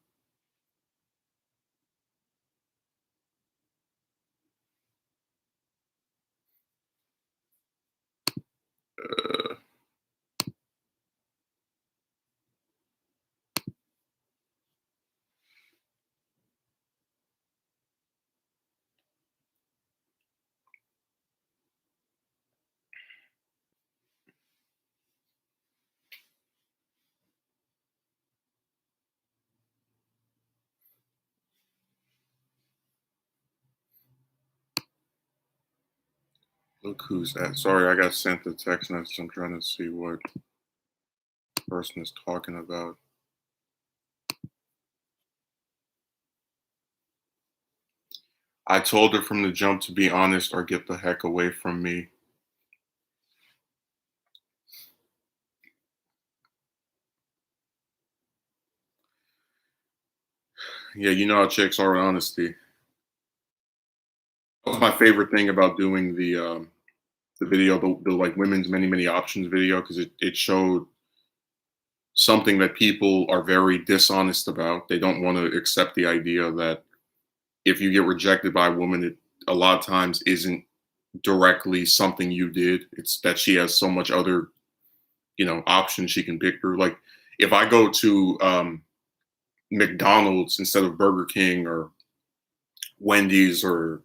Uh, Look who's that. Sorry, I got sent a text message. I'm trying to see what the person is talking about. I told her from the jump to be honest or get the heck away from me. Yeah, you know how chicks are with honesty. That was my favorite thing about doing the video, the like women's many options video, because it showed something that people are very dishonest about. They don't want to accept the idea that if you get rejected by a woman, it a lot of times isn't directly something you did. It's that she has so much other, options she can pick through. Like if I go to McDonald's instead of Burger King or Wendy's or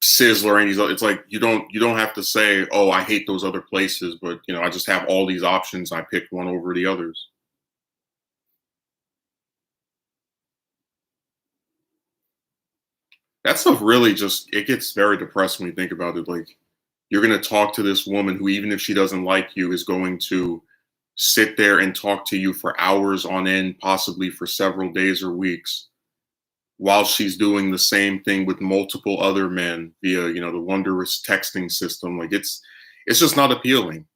Sizzler or any of these, it's like you don't have to say, oh, I hate those other places, but I just have all these options. I picked one over the others. That stuff really just it gets very depressing when you think about it. Like you're gonna talk to this woman who, even if she doesn't like you, is going to sit there and talk to you for hours on end, possibly for several days or weeks, while she's doing the same thing with multiple other men via, the wondrous texting system. Like it's just not appealing.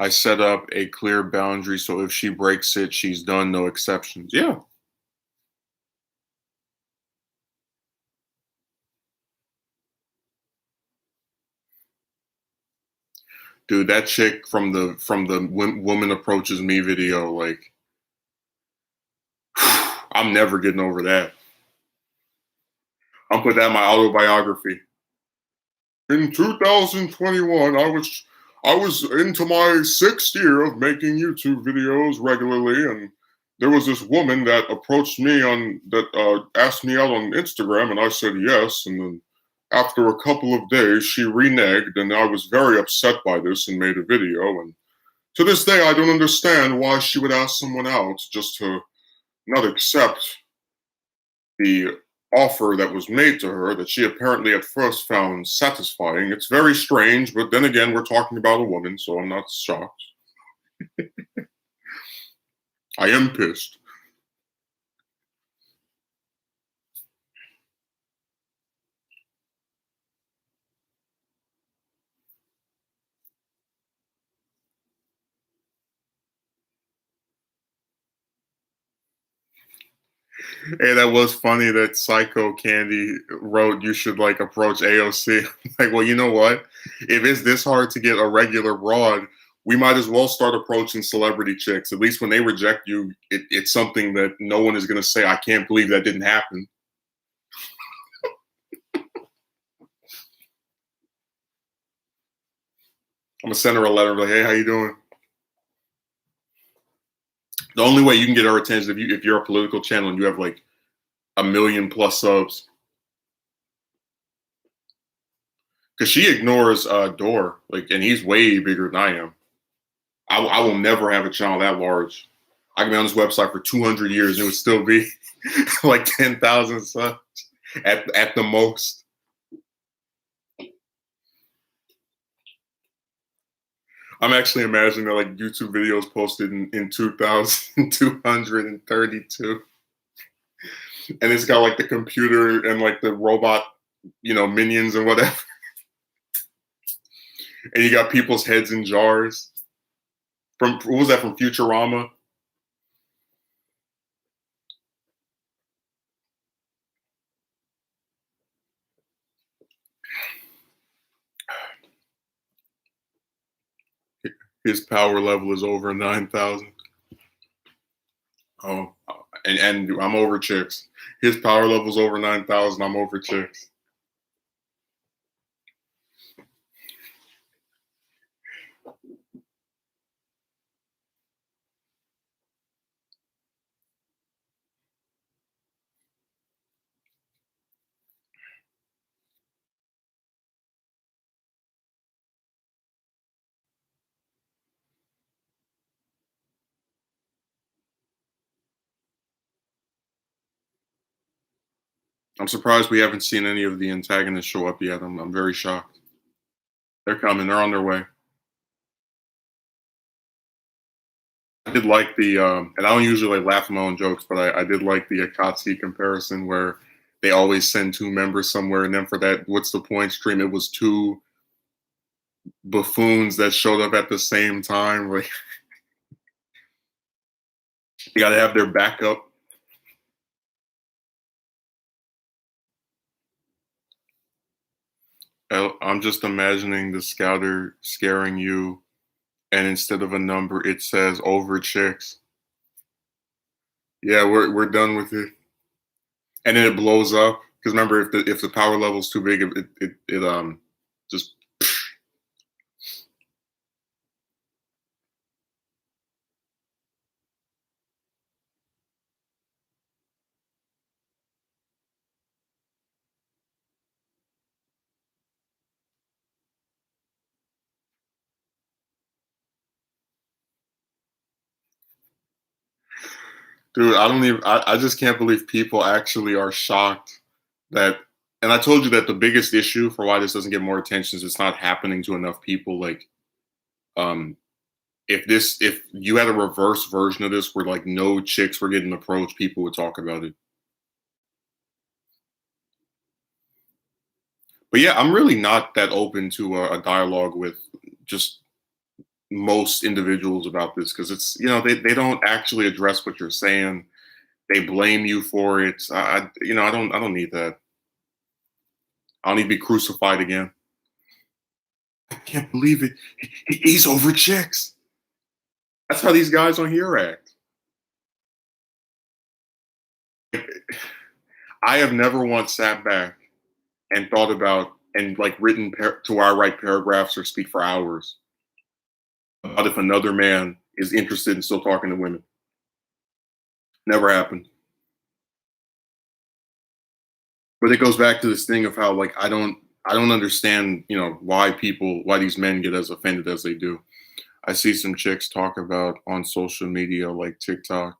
I set up a clear boundary so if she breaks it, she's done, no exceptions. Yeah. Dude, that chick from the woman approaches me video, like I'm never getting over that. I'll put that in my autobiography. In 2021, I was into my sixth year of making YouTube videos regularly, and there was this woman that approached me on that asked me out on Instagram, and I said yes. And then after a couple of days, she reneged, and I was very upset by this and made a video. And to this day, I don't understand why she would ask someone out just to not accept the offer that was made to her that she apparently at first found satisfying. It's very strange, but then again, we're talking about a woman, so I'm not shocked. I am pissed. Hey, that was funny that Psycho Candy wrote you should like approach AOC. Like, well, you know what? If it's this hard to get a regular broad, we might as well start approaching celebrity chicks. At least when they reject you, it's something that no one is going to say, I can't believe that didn't happen. I'm going to send her a letter like, hey, how you doing? The only way you can get her attention if you're a political channel and you have like a million plus subs. Because she ignores Door, like, and he's way bigger than I am. I will never have a channel that large. I can be on this website for 200 years and it would still be like 10,000 subs at the most. I'm actually imagining that like YouTube videos posted in 2,232, and it's got like the computer and like the robot, minions and whatever, and you got people's heads in jars. From what was that from Futurama? His power level is over 9,000. Oh, and I'm over chicks. His power level's over 9,000. I'm over chicks. I'm surprised we haven't seen any of the antagonists show up yet. I'm very shocked. They're coming. They're on their way. I did like and I don't usually like laugh at my own jokes, but I did like the Akatsuki comparison where they always send two members somewhere, and then for that, what's the point stream? It was two buffoons that showed up at the same time. Like, you got to have their backup. I'm just imagining the scouter scaring you, and instead of a number, it says over chicks. Yeah, we're done with it, and then it blows up. Because remember, if the power level's too big, it just dude, I don't even. I just can't believe people actually are shocked that. And I told you that the biggest issue for why this doesn't get more attention is it's not happening to enough people. Like, um, if you had a reverse version of this where like no chicks were getting approached, people would talk about it. But yeah, I'm really not that open to a dialogue with just most individuals about this because it's they don't actually address what you're saying. They blame you for it. I don't need that. I don't need to be crucified again. I can't believe it. He's over chicks. That's how these guys on here act. I have never once sat back and thought about and like written to where I write paragraphs or speak for hours about if another man is interested in still talking to women. Never happened. But it goes back to this thing of how like I don't understand, why these men get as offended as they do. I see some chicks talk about on social media like TikTok.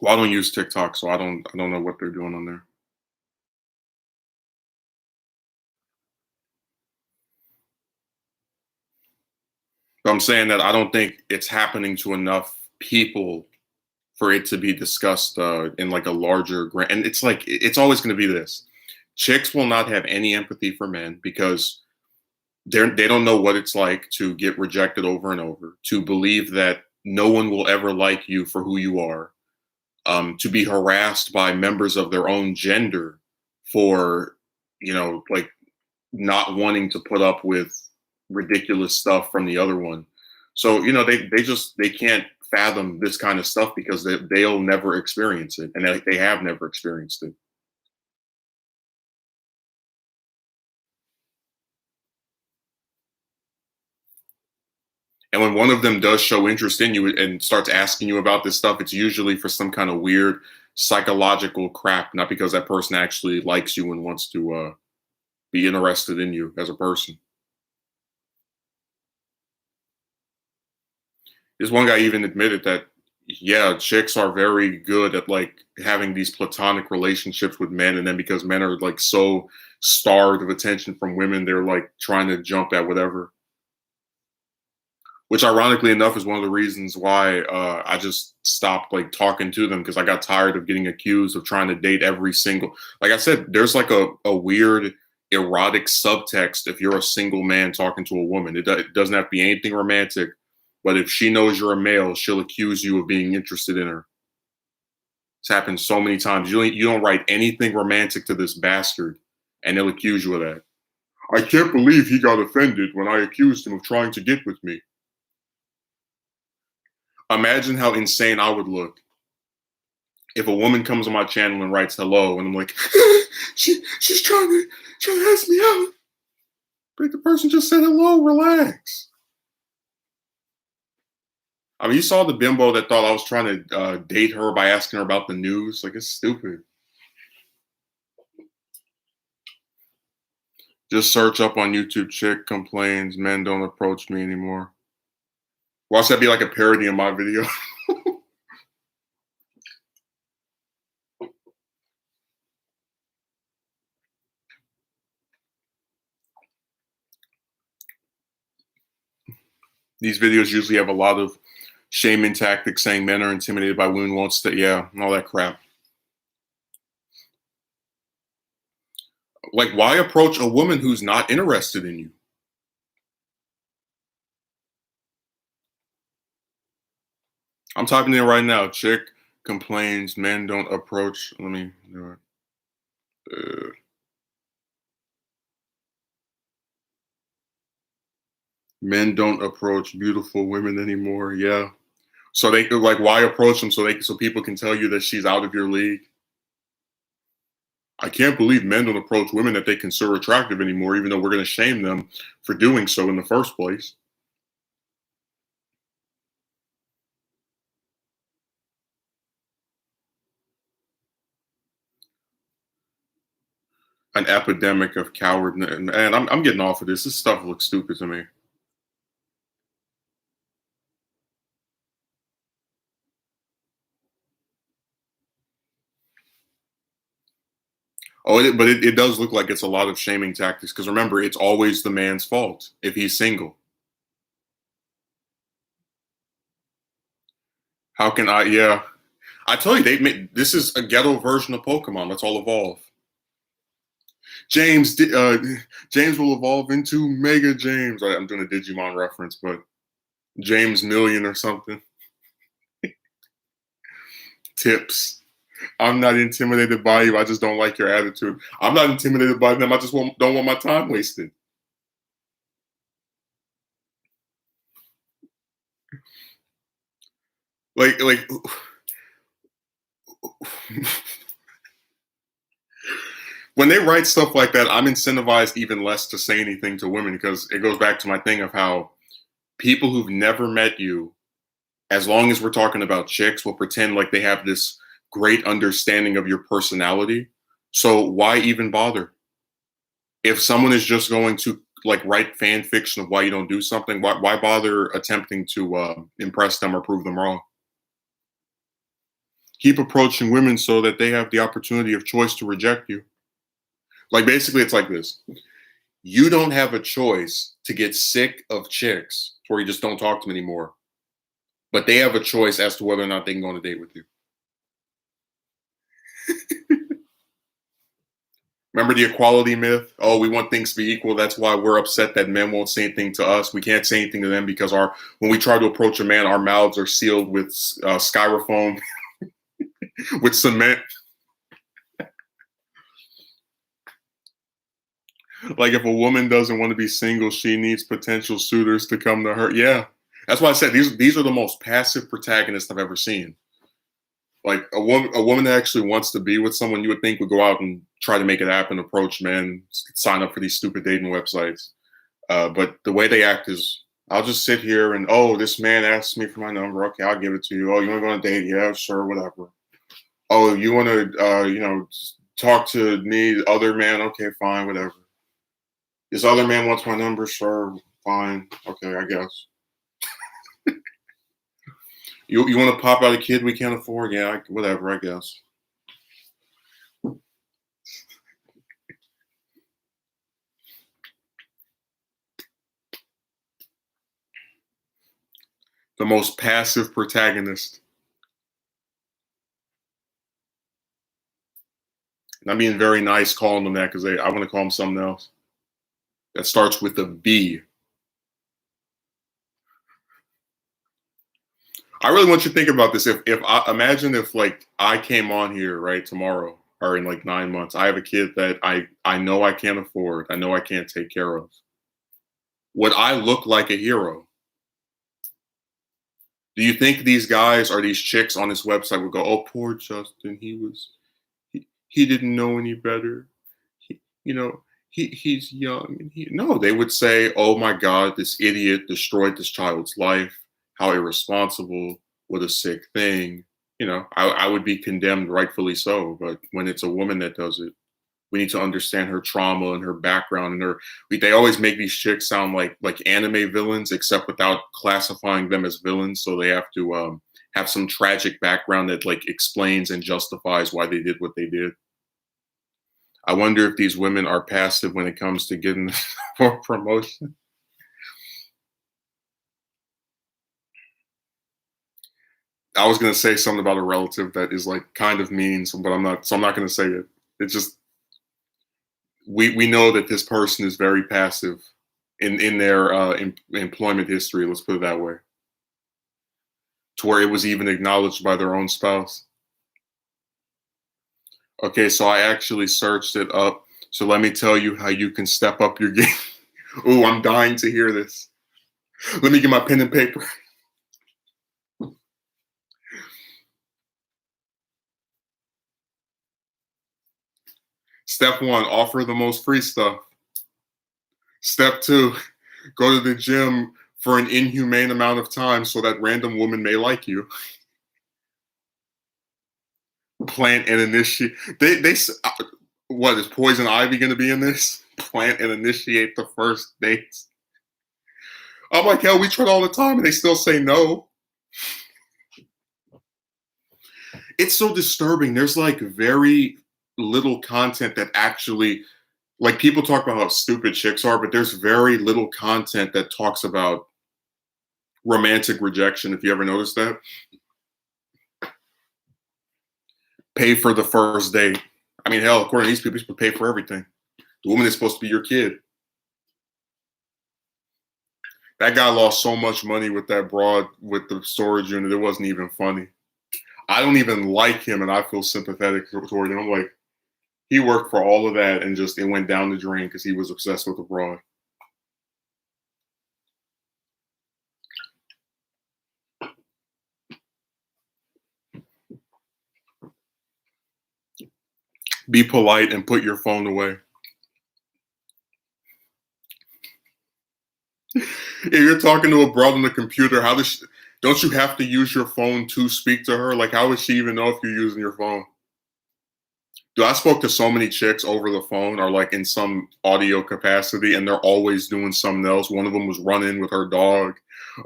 Well, I don't use TikTok, so I don't know what they're doing on there. But I'm saying that I don't think it's happening to enough people for it to be discussed in like a larger and it's like it's always going to be this. Chicks will not have any empathy for men because they don't know what it's like to get rejected over and over, to believe that no one will ever like you for who you are, to be harassed by members of their own gender for, like not wanting to put up with ridiculous stuff from the other one. So, they can't fathom this kind of stuff because they'll never experience it and they have never experienced it. And when one of them does show interest in you and starts asking you about this stuff, it's usually for some kind of weird psychological crap, not because that person actually likes you and wants to be interested in you as a person. This one guy even admitted that, yeah, chicks are very good at like having these platonic relationships with men, and then because men are like so starved of attention from women, they're like trying to jump at whatever. Which ironically enough is one of the reasons why I just stopped like talking to them because I got tired of getting accused of trying to date every single. Like I said, there's like a weird erotic subtext if you're a single man talking to a woman. It doesn't have to be anything romantic, but if she knows you're a male, she'll accuse you of being interested in her. It's happened so many times. You don't write anything romantic to this bastard, and they'll accuse you of that. I can't believe he got offended when I accused him of trying to get with me. Imagine how insane I would look if a woman comes on my channel and writes hello, and I'm like, she's trying to ask me out. But the person just said hello, relax. I mean, you saw the bimbo that thought I was trying to date her by asking her about the news. Like, it's stupid. Just search up on YouTube, chick complains, men don't approach me anymore. Watch that be like a parody of my video. These videos usually have a lot of shaming tactics saying men are intimidated by women won't stay. Yeah, and all that crap. Like, why approach a woman who's not interested in you? I'm typing in right now. Chick complains men don't approach. Let me do it. Men don't approach beautiful women anymore. Yeah. So they could like why approach them so people can tell you that she's out of your league. I can't believe men don't approach women that they consider attractive anymore, even though we're going to shame them for doing so in the first place. An epidemic of cowardness. And I'm getting off of this. This stuff looks stupid to me. But it does look like it's a lot of shaming tactics because remember, it's always the man's fault if he's single. How can I? Yeah, I tell you, this is a ghetto version of Pokemon. Let's all evolve. James will evolve into Mega James. I'm doing a Digimon reference, but James Million or something. Tips. I'm not intimidated by you. I just don't like your attitude. I'm not intimidated by them. I just don't want my time wasted. Like when they write stuff like that, I'm incentivized even less to say anything to women because it goes back to my thing of how people who've never met you, as long as we're talking about chicks, will pretend like they have this great understanding of your personality. So why even bother? If someone is just going to like write fan fiction of why you don't do something, why bother attempting to impress them or prove them wrong? Keep approaching women so that they have the opportunity of choice to reject you. Like basically, it's like this: you don't have a choice to get sick of chicks where you just don't talk to them anymore, but they have a choice as to whether or not they can go on a date with you. Remember the equality myth? Oh, we want things to be equal. That's why we're upset that men won't say anything to us. We can't say anything to them because when we try to approach a man, our mouths are sealed with styrofoam, with cement. Like if a woman doesn't want to be single, she needs potential suitors to come to her. Yeah, that's why I said these are the most passive protagonists I've ever seen. Like a woman that actually wants to be with someone, you would think would go out and try to make it happen, approach men, sign up for these stupid dating websites. But the way they act is, I'll just sit here and, oh, this man asked me for my number. Okay, I'll give it to you. Oh, you want to go on a date? Yeah, sure, whatever. Oh, you want to, talk to me, other man? Okay, fine, whatever. This other man wants my number. Sure, fine. Okay, I guess. You want to pop out a kid we can't afford? Yeah, whatever, I guess. The most passive protagonist. And I'm being very nice calling them that because I want to call them something else that starts with a B. I really want you to think about this. If I imagine if like I came on here right tomorrow or in like 9 months, I have a kid that I know I can't afford, I know I can't take care of. Would I look like a hero? Do you think these guys or these chicks on this website would go, "Oh, poor Justin, he didn't know any better. He, you know, he's young." And no, they would say, "Oh my God, this idiot destroyed this child's life. How irresponsible! What a sick thing." I would be condemned, rightfully so. But when it's a woman that does it, we need to understand her trauma and her background and her. They always make these chicks sound like anime villains, except without classifying them as villains. So they have to have some tragic background that like explains and justifies why they did what they did. I wonder if these women are passive when it comes to getting for promotion. I was gonna say something about a relative that is like kind of mean, but I'm not. So I'm not gonna say it. It's just we know that this person is very passive in their employment history. Let's put it that way, to where it was even acknowledged by their own spouse. Okay, so I actually searched it up. So let me tell you how you can step up your game. Ooh, I'm dying to hear this. Let me get my pen and paper. Step one, offer the most free stuff. Step two, go to the gym for an inhumane amount of time so that random woman may like you. Plant and initiate. What is Poison Ivy going to be in this? Plant and initiate the first dates. I'm like, hell, we try all the time and they still say no. It's so disturbing. There's like very little content that actually, like, people talk about how stupid chicks are, but there's very little content that talks about romantic rejection. If you ever noticed that, pay for the first date. I mean, hell, according to these people pay for everything. The woman is supposed to be your kid. That guy lost so much money with that broad with the storage unit. It wasn't even funny. I don't even like him, and I feel sympathetic toward him. I'm like, he worked for all of that, and just it went down the drain because he was obsessed with the broad. Be polite and put your phone away. If you're talking to a broad on the computer, don't you have to use your phone to speak to her? Like, how would she even know if you're using your phone? Dude, I spoke to so many chicks over the phone or like in some audio capacity, and they're always doing something else. One of them was running with her dog.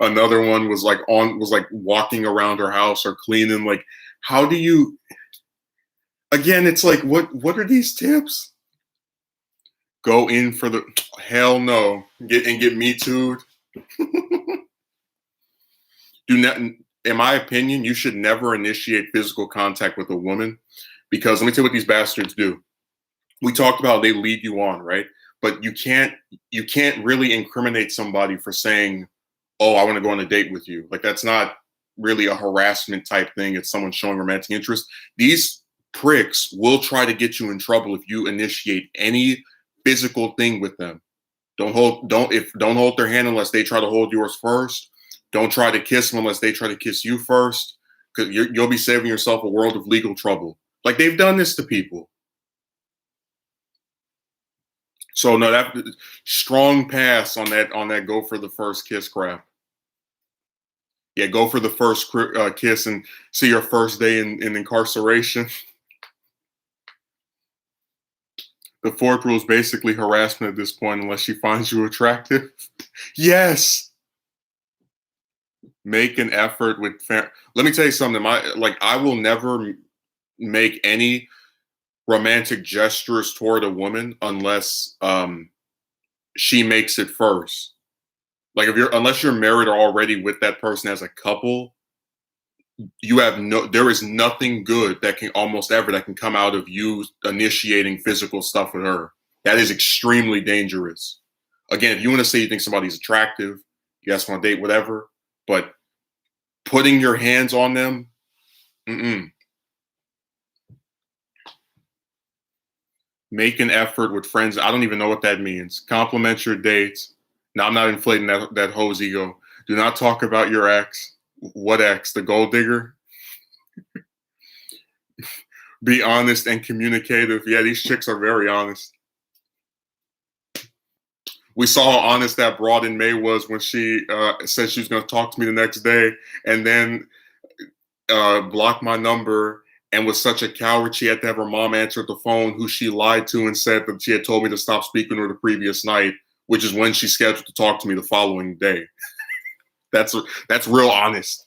Another one was like walking around her house or cleaning. Like, how do you? Again, it's like, what are these tips? Go in for the hell no. Get me too'd. Do not, in my opinion, you should never initiate physical contact with a woman, because let me tell you what these bastards do. We talked about they lead you on, right? But you can't really incriminate somebody for saying, "Oh, I want to go on a date with you." Like, that's not really a harassment type thing. It's someone showing romantic interest. These pricks will try to get you in trouble if you initiate any physical thing with them. Don't hold their hand unless they try to hold yours first. Don't try to kiss them unless they try to kiss you first, because you'll be saving yourself a world of legal trouble. Like, they've done this to people. So no, that strong pass on that. Go for the first kiss crap. Yeah, go for the first kiss and see your first day in incarceration. The fourth rule is basically harassment at this point, unless she finds you attractive. Yes, make an effort with. Let me tell you something. I will never make any romantic gestures toward a woman unless she makes it first. Like, unless you're married or already with that person as a couple, there is nothing good that can come out of you initiating physical stuff with her. That is extremely dangerous. Again, if you want to say you think somebody's attractive, you guys want to date, whatever, but putting your hands on them, mm-mm. Make an effort with friends. I don't even know what that means. Compliment your dates. Now, I'm not inflating that hoe's ego. Do not talk about your ex. What ex? The gold digger? Be honest and communicative. Yeah, these chicks are very honest. We saw how honest that broad in May was when she said she was going to talk to me the next day, and then blocked my number, and was such a coward she had to have her mom answer the phone, who she lied to and said that she had told me to stop speaking to her the previous night, which is when she scheduled to talk to me the following day. That's real honest.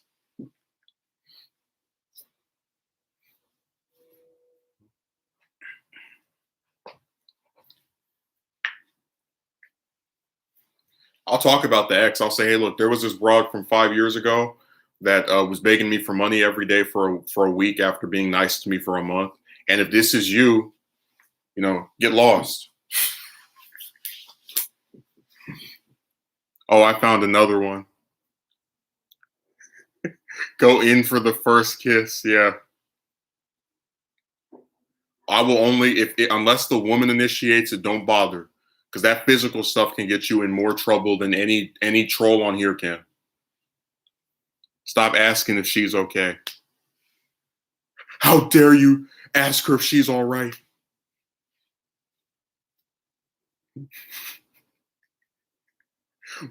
I'll talk about the ex. I'll say, hey, look, there was this broad from 5 years ago that was begging me for money every day for a week after being nice to me for a month. And if this is you, get lost. Oh, I found another one. Go in for the first kiss. Yeah. I will only unless the woman initiates it, don't bother, because that physical stuff can get you in more trouble than any troll on here can. Stop asking if she's okay. How dare you ask her if she's all right?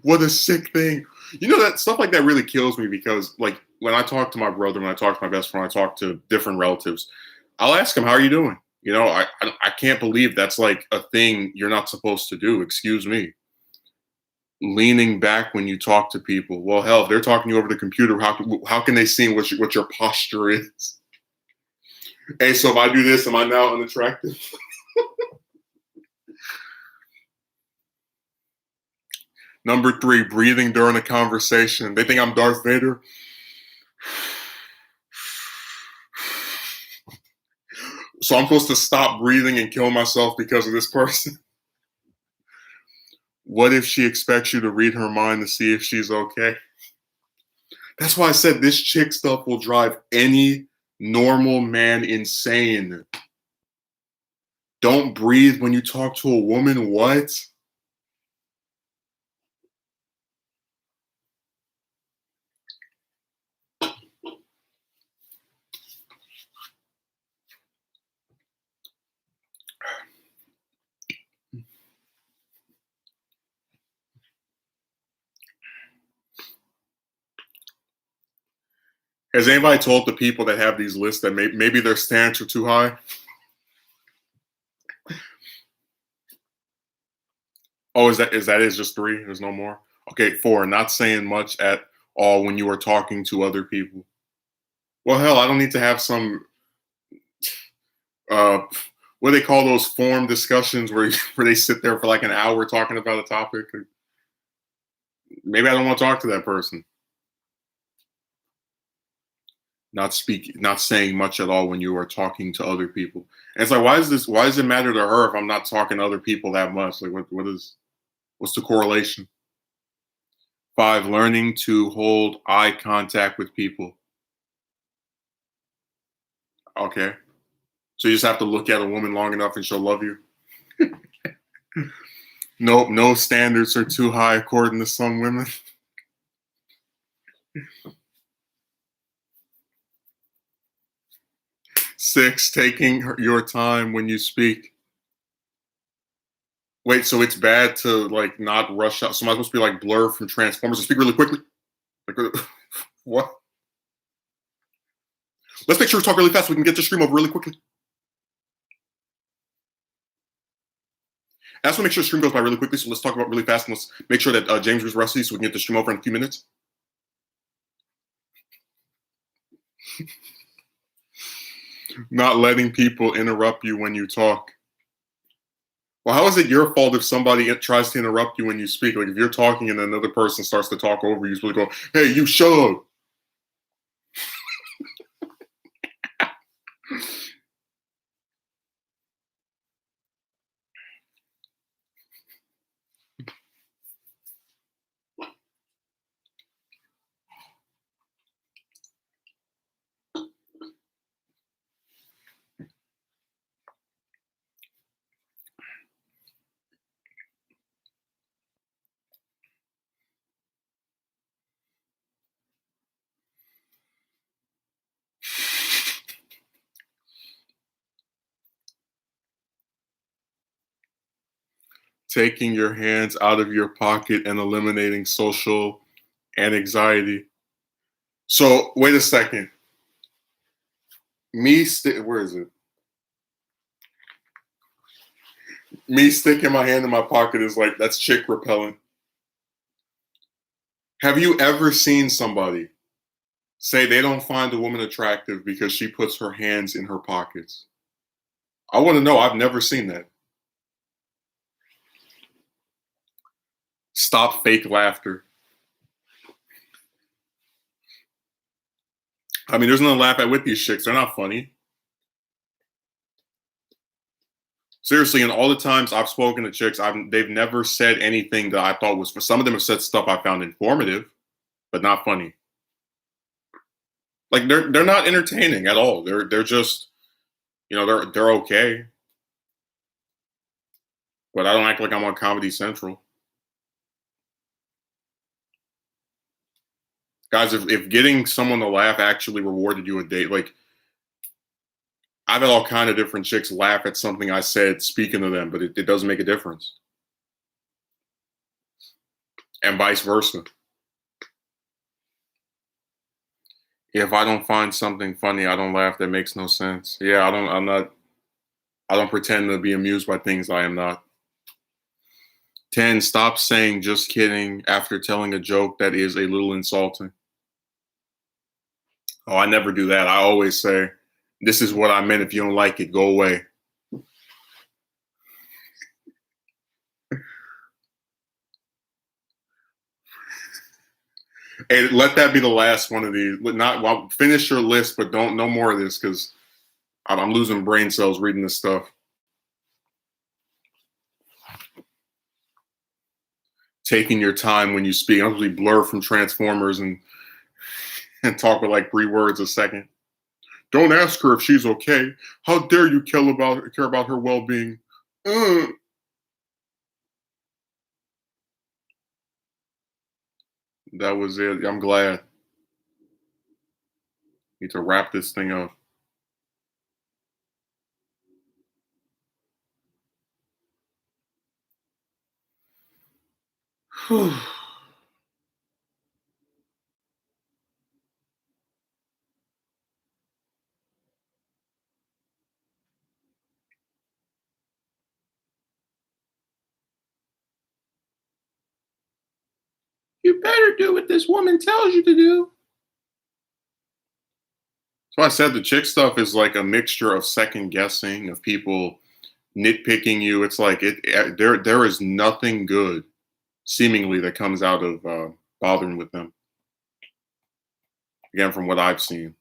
What a sick thing. That stuff like that really kills me, because like when I talk to my brother, when I talk to my best friend, I talk to different relatives, I'll ask them, how are you doing? I can't believe that's like a thing you're not supposed to do. Excuse me. Leaning back when you talk to people. Well, hell, if they're talking to you over the computer, how can they see what your posture is? Hey, so if I do this, am I now unattractive? Number 3, breathing during a conversation. They think I'm Darth Vader. So I'm supposed to stop breathing and kill myself because of this person? What if she expects you to read her mind to see if she's okay? That's why I said this chick stuff will drive any normal man insane. Don't breathe when you talk to a woman. What? Has anybody told the people that have these lists that maybe their standards are too high? Oh, is just three? There's no more? Okay, four. Not saying much at all when you are talking to other people. Well, hell, I don't need to have some uh what do they call those forum discussions where where they sit there for like an hour talking about a topic. Maybe I don't want to talk to that person. Not saying much at all when you are talking to other people. And it's like, why does it matter to her if I'm not talking to other people that much? Like what's the correlation? Five, learning to hold eye contact with people. Okay. So you just have to look at a woman long enough and she'll love you. Nope, no standards are too high according to some women. Six, taking your time when you speak. Wait, so it's bad to like not rush out. So am I supposed to be like Blur from Transformers and speak really quickly? Like, what? Let's make sure we talk really fast so we can get the stream over really quickly. I just want to make sure the stream goes by really quickly, so let's talk about really fast and let's make sure that James was rusty so we can get the stream over in a few minutes. Not letting people interrupt you when you talk. Well, how is it your fault if somebody tries to interrupt you when you speak? Like if you're talking and another person starts to talk over you, you're supposed to go, "Hey, you shut up." Taking your hands out of your pocket and eliminating social and anxiety. So wait a second. Where is it? Me sticking my hand in my pocket is like that's chick repellent. Have you ever seen somebody say they don't find a woman attractive because she puts her hands in her pockets? I want to know. I've never seen that. Stop fake laughter. I mean, there's nothing to laugh at with these chicks. They're not funny. Seriously, and all the times I've spoken to chicks, they've never said anything that I thought was. For some of them have said stuff I found informative, but not funny. Like they're not entertaining at all. They're just they're okay. But I don't act like I'm on Comedy Central. Guys, if getting someone to laugh actually rewarded you a date, like I've had all kind of different chicks laugh at something I said speaking to them, but it doesn't make a difference. And vice versa. If I don't find something funny, I don't laugh. That makes no sense. Yeah, I don't pretend to be amused by things I am not. 10, stop saying just kidding after telling a joke that is a little insulting. Oh, I never do that. I always say, this is what I meant. If you don't like it, go away. Hey, let that be the last one of these. Finish your list, but don't no more of this because I'm losing brain cells reading this stuff. taking your time when you speak. I'm usually Blur from Transformers and talk with like 3 words a second. Don't ask her if she's okay. How dare you care about her well being? Uh, that was it. I'm glad. Need to wrap this thing up. You better do what this woman tells you to do. So I said the chick stuff is like a mixture of second guessing, of people nitpicking you. It's like there is nothing good seemingly that comes out of bothering with them. Again, from what I've seen.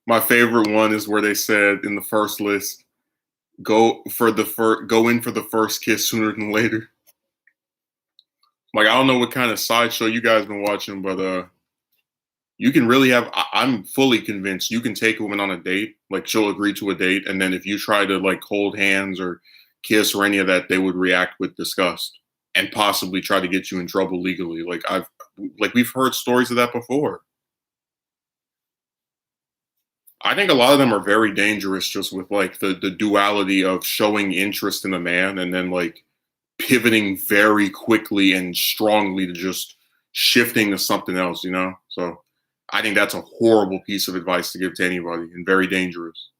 My favorite one is where they said in the first list, go in for the first kiss sooner than later. Like I don't know what kind of sideshow you guys been watching, but you can really have. I'm fully convinced you can take a woman on a date, like she'll agree to a date, and then if you try to like hold hands or kiss or any of that, they would react with disgust and possibly try to get you in trouble legally. Like we've heard stories of that before. I think a lot of them are very dangerous, just with like the duality of showing interest in a man and then like pivoting very quickly and strongly to just shifting to something else, you know? So I think that's a horrible piece of advice to give to anybody and very dangerous.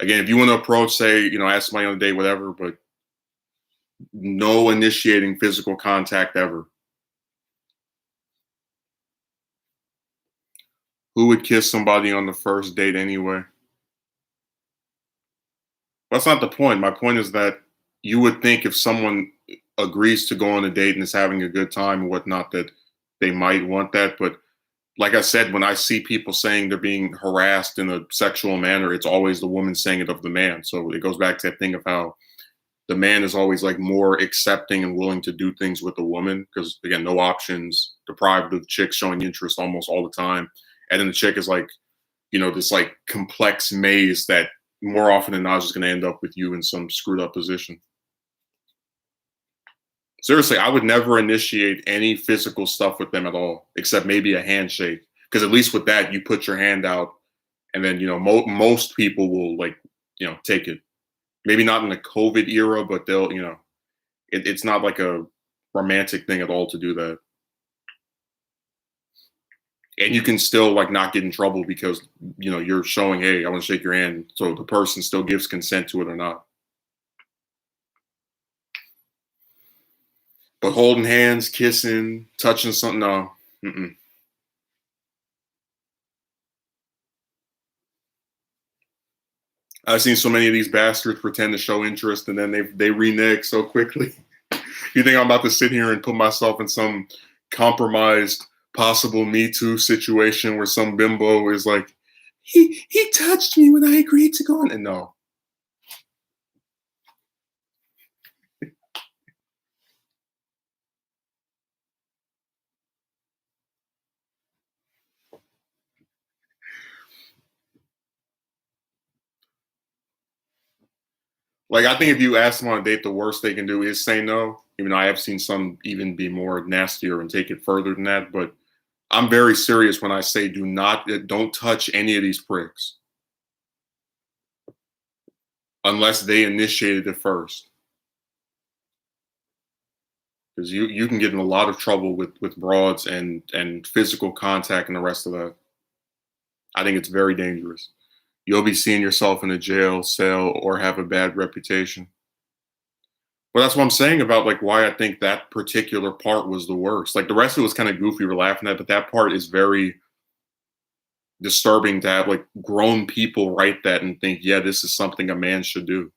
Again, if you want to approach, say, ask somebody on a date, whatever, but no initiating physical contact ever. Who would kiss somebody on the first date anyway? That's not the point. My point is that you would think if someone agrees to go on a date and is having a good time and whatnot, that they might want that. But like I said, when I see people saying they're being harassed in a sexual manner, it's always the woman saying it of the man. So it goes back to that thing of how the man is always like more accepting and willing to do things with the woman because again, no options, deprived of chicks showing interest almost all the time. And then the chick is like, this like complex maze that more often than not is just going to end up with you in some screwed up position. Seriously, I would never initiate any physical stuff with them at all, except maybe a handshake. Because at least with that, you put your hand out, and then most people will like take it. Maybe not in the COVID era, but they'll it's not like a romantic thing at all to do that. And you can still like not get in trouble because you're showing, hey, I want to shake your hand, so the person still gives consent to it or not. But holding hands, kissing, touching something, no. Mm-mm. I've seen so many of these bastards pretend to show interest and then they renege so quickly. You think I'm about to sit here and put myself in some compromised possible Me Too situation where some bimbo is like, he touched me when I agreed to go on, and no. Like I think if you ask them on a date, the worst they can do is say no. Even though I have seen some even be more nastier and take it further than that. But I'm very serious when I say don't touch any of these pricks unless they initiated it first. Because you can get in a lot of trouble with broads and physical contact and the rest of that. I think it's very dangerous. You'll be seeing yourself in a jail cell or have a bad reputation. Well, that's what I'm saying about like why I think that particular part was the worst. Like the rest of it was kind of goofy, we're laughing at, but that part is very disturbing to have like grown people write that and think, yeah, this is something a man should do.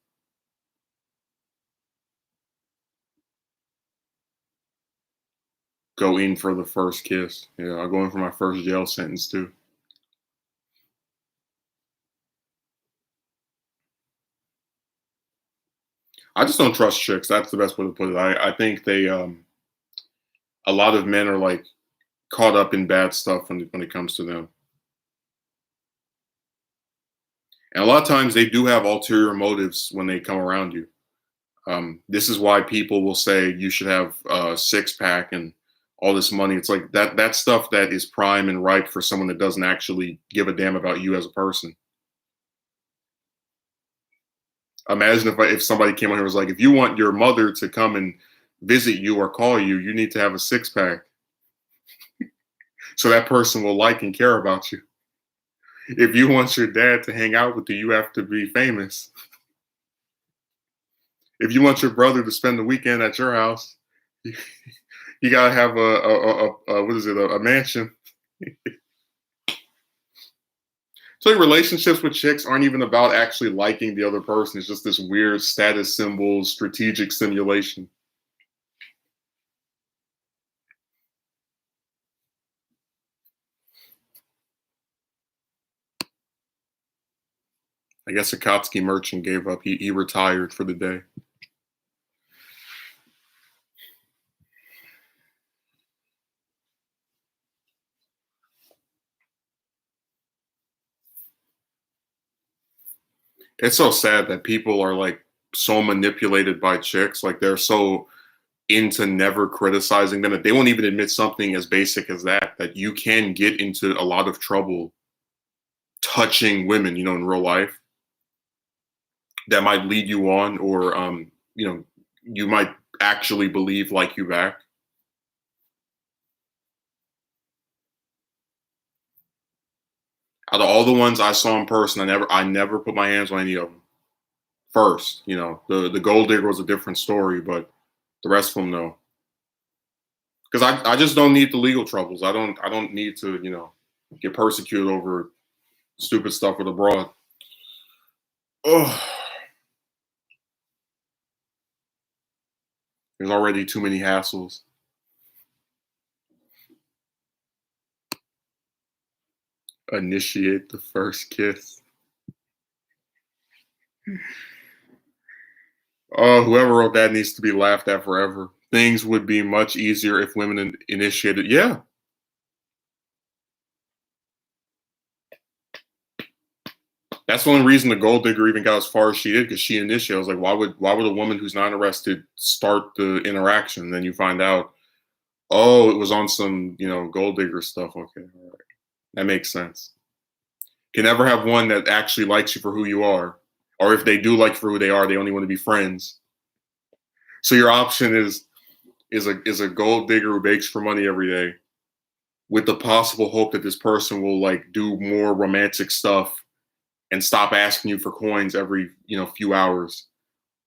Go in for the first kiss. Yeah, I'll go in for my first jail sentence too. I just don't trust chicks. That's the best way to put it. I think a lot of men are like caught up in bad stuff when it comes to them. And a lot of times they do have ulterior motives when they come around you. This is why people will say you should have a six pack and all this money. It's like that stuff that is prime and ripe for someone that doesn't actually give a damn about you as a person. Imagine if somebody came on here and was like, if you want your mother to come and visit you or call you, you need to have a six pack. So that person will like and care about you. If you want your dad to hang out with you, you have to be famous. If you want your brother to spend the weekend at your house, you gotta have a what is it, a mansion. So relationships with chicks aren't even about actually liking the other person. It's just this weird status symbol, strategic simulation. I guess a Kotsky merchant gave up. He retired for the day. It's so sad that people are like so manipulated by chicks. Like they're so into never criticizing them that they won't even admit something as basic as that you can get into a lot of trouble touching women, in real life that might lead you on or you might actually believe like you back. Out of all the ones I saw in person, I never put my hands on any of them. First, the gold digger was a different story, but the rest of them no. Because I just don't need the legal troubles. I don't need to get persecuted over stupid stuff with a broad. Oh, there's already too many hassles. Initiate the first kiss. Oh, whoever wrote that needs to be laughed at forever. Things would be much easier if women initiated. Yeah, that's the only reason the gold digger even got as far as she did because she initiated. I was like, why would a woman who's not arrested start the interaction? And then you find out, oh, it was on some gold digger stuff. Okay, all right, that makes sense. Can never have one that actually likes you for who you are, or if they do like you for who they are, they only want to be friends. So your option is a gold digger who begs for money every day, with the possible hope that this person will like do more romantic stuff and stop asking you for coins every few hours,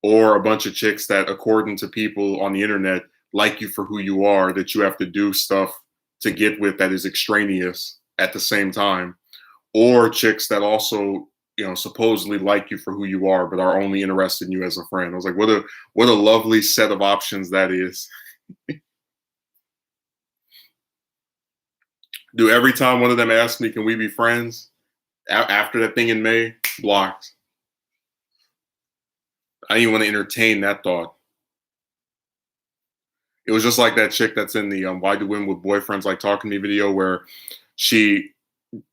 or a bunch of chicks that, according to people on the internet, like you for who you are, that you have to do stuff to get with that is extraneous at the same time, or chicks that also supposedly like you for who you are but are only interested in you as a friend. I was like, what a lovely set of options that is. Do every time one of them asks me, can we be friends? After that thing in May, blocked. I didn't even want to entertain that thought. It was just like that chick that's in the "Why Do Women with Boyfriends Like Talking to Me" video, where she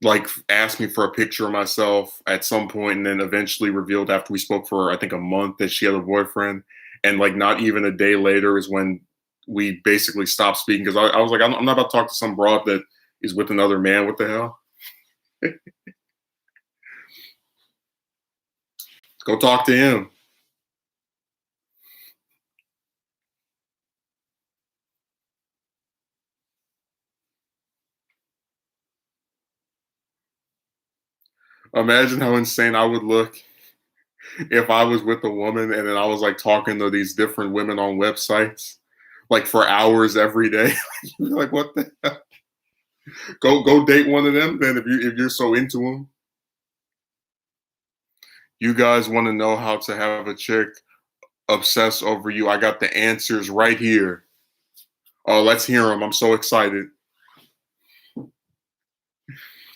like asked me for a picture of myself at some point, and then eventually revealed after we spoke for I think a month that she had a boyfriend, and like not even a day later is when we basically stopped speaking because I was like, I'm not about to talk to some broad that is with another man. What the hell? Go talk to him. Imagine how insane I would look if I was with a woman and then I was like talking to these different women on websites like for hours every day. Like what the hell? Go date one of them then if you're so into them. You guys want to know how to have a chick obsess over you? I got the answers right here. Oh, let's hear them. I'm so excited.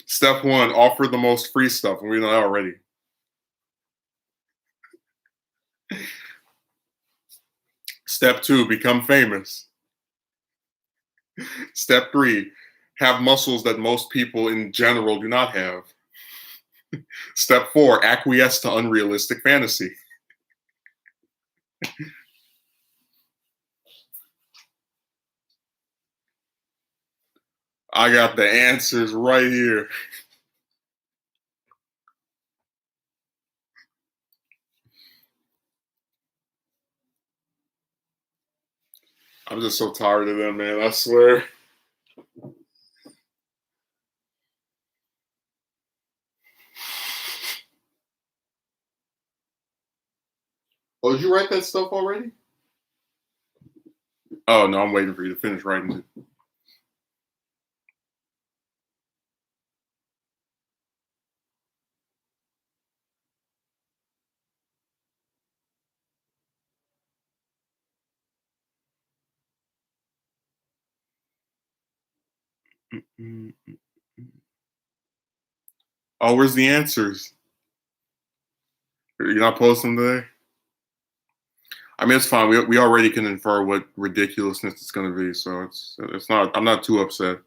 Step one, offer the most free stuff. And we know that already. Step two, become famous. Step three, have muscles that most people in general do not have. Step four, acquiesce to unrealistic fantasy. I got the answers right here. I'm just so tired of them, man. I swear. Oh, did you write that stuff already? Oh no, I'm waiting for you to finish writing it. Mm-mm. Oh, where's the answers? You're not posting today? I mean, it's fine. We already can infer what ridiculousness it's going to be, so it's not. I'm not too upset.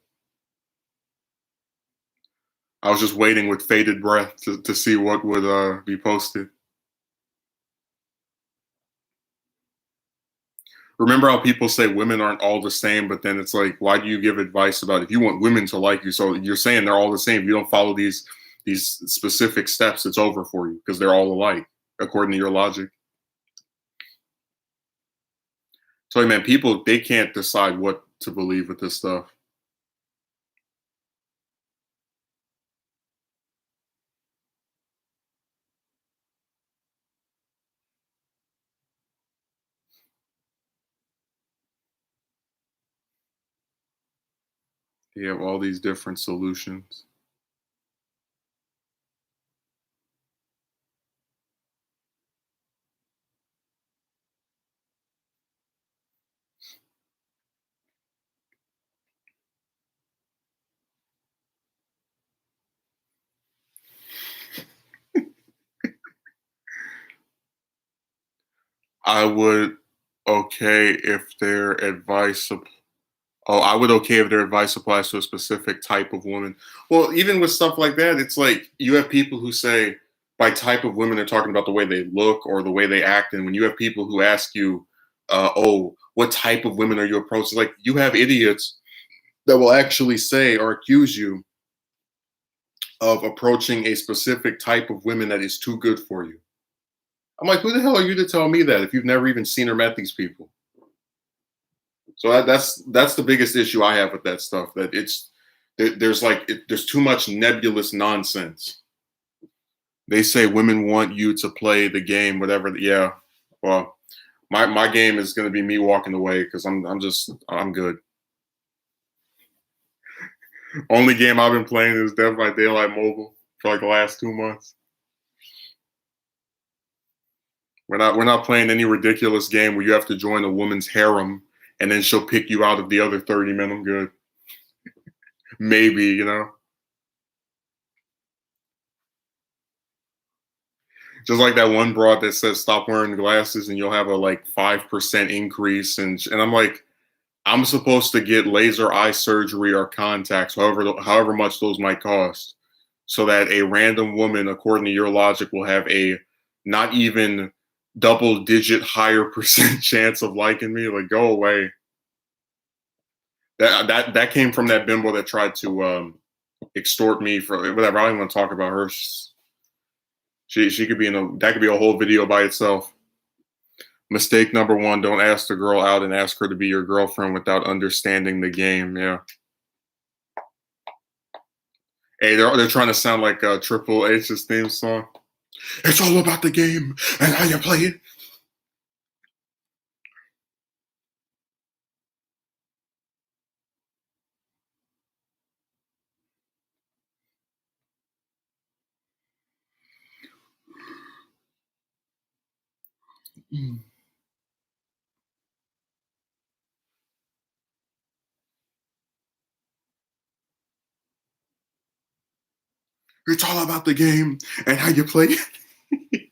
I was just waiting with bated breath to see what would be posted. Remember how people say women aren't all the same, but then it's like, why do you give advice about if you want women to like you? So you're saying they're all the same. If you don't follow these specific steps, it's over for you because they're all alike, according to your logic. So man, people they can't decide what to believe with this stuff. You have all these different solutions. I would okay if their advice. Oh, I would okay if their advice applies to a specific type of woman. Well, even with stuff like that, it's like you have people who say by type of women they're talking about the way they look or the way they act, and when you have people who ask you, "Oh, what type of women are you approaching?" Like you have idiots that will actually say or accuse you of approaching a specific type of women that is too good for you. I'm like, who the hell are you to tell me that if you've never even seen or met these people? So that's the biggest issue I have with that stuff. That there's like there's too much nebulous nonsense. They say women want you to play the game, whatever. Yeah, well, my game is going to be me walking away because I'm good. Only game I've been playing is Dead by Daylight Mobile for like the last 2 months. We're not playing any ridiculous game where you have to join a woman's harem and then she'll pick you out of the other 30 men. I'm good. Maybe, you know. Just like that one broad that says stop wearing glasses and you'll have a like 5% increase. And I'm like, I'm supposed to get laser eye surgery or contacts, however much those might cost, so that a random woman, according to your logic, will have a not even double digit higher percent chance of liking me. Like, go away. That came from that bimbo that tried to extort me for whatever. I don't even want to talk about her. She could be in a that could be a whole video by itself. Mistake number one: don't ask the girl out and ask her to be your girlfriend without understanding the game. Yeah. Hey, they're trying to sound like Triple H's theme song. It's all about the game and how you play it. Mm. It's all about the game and how you play it.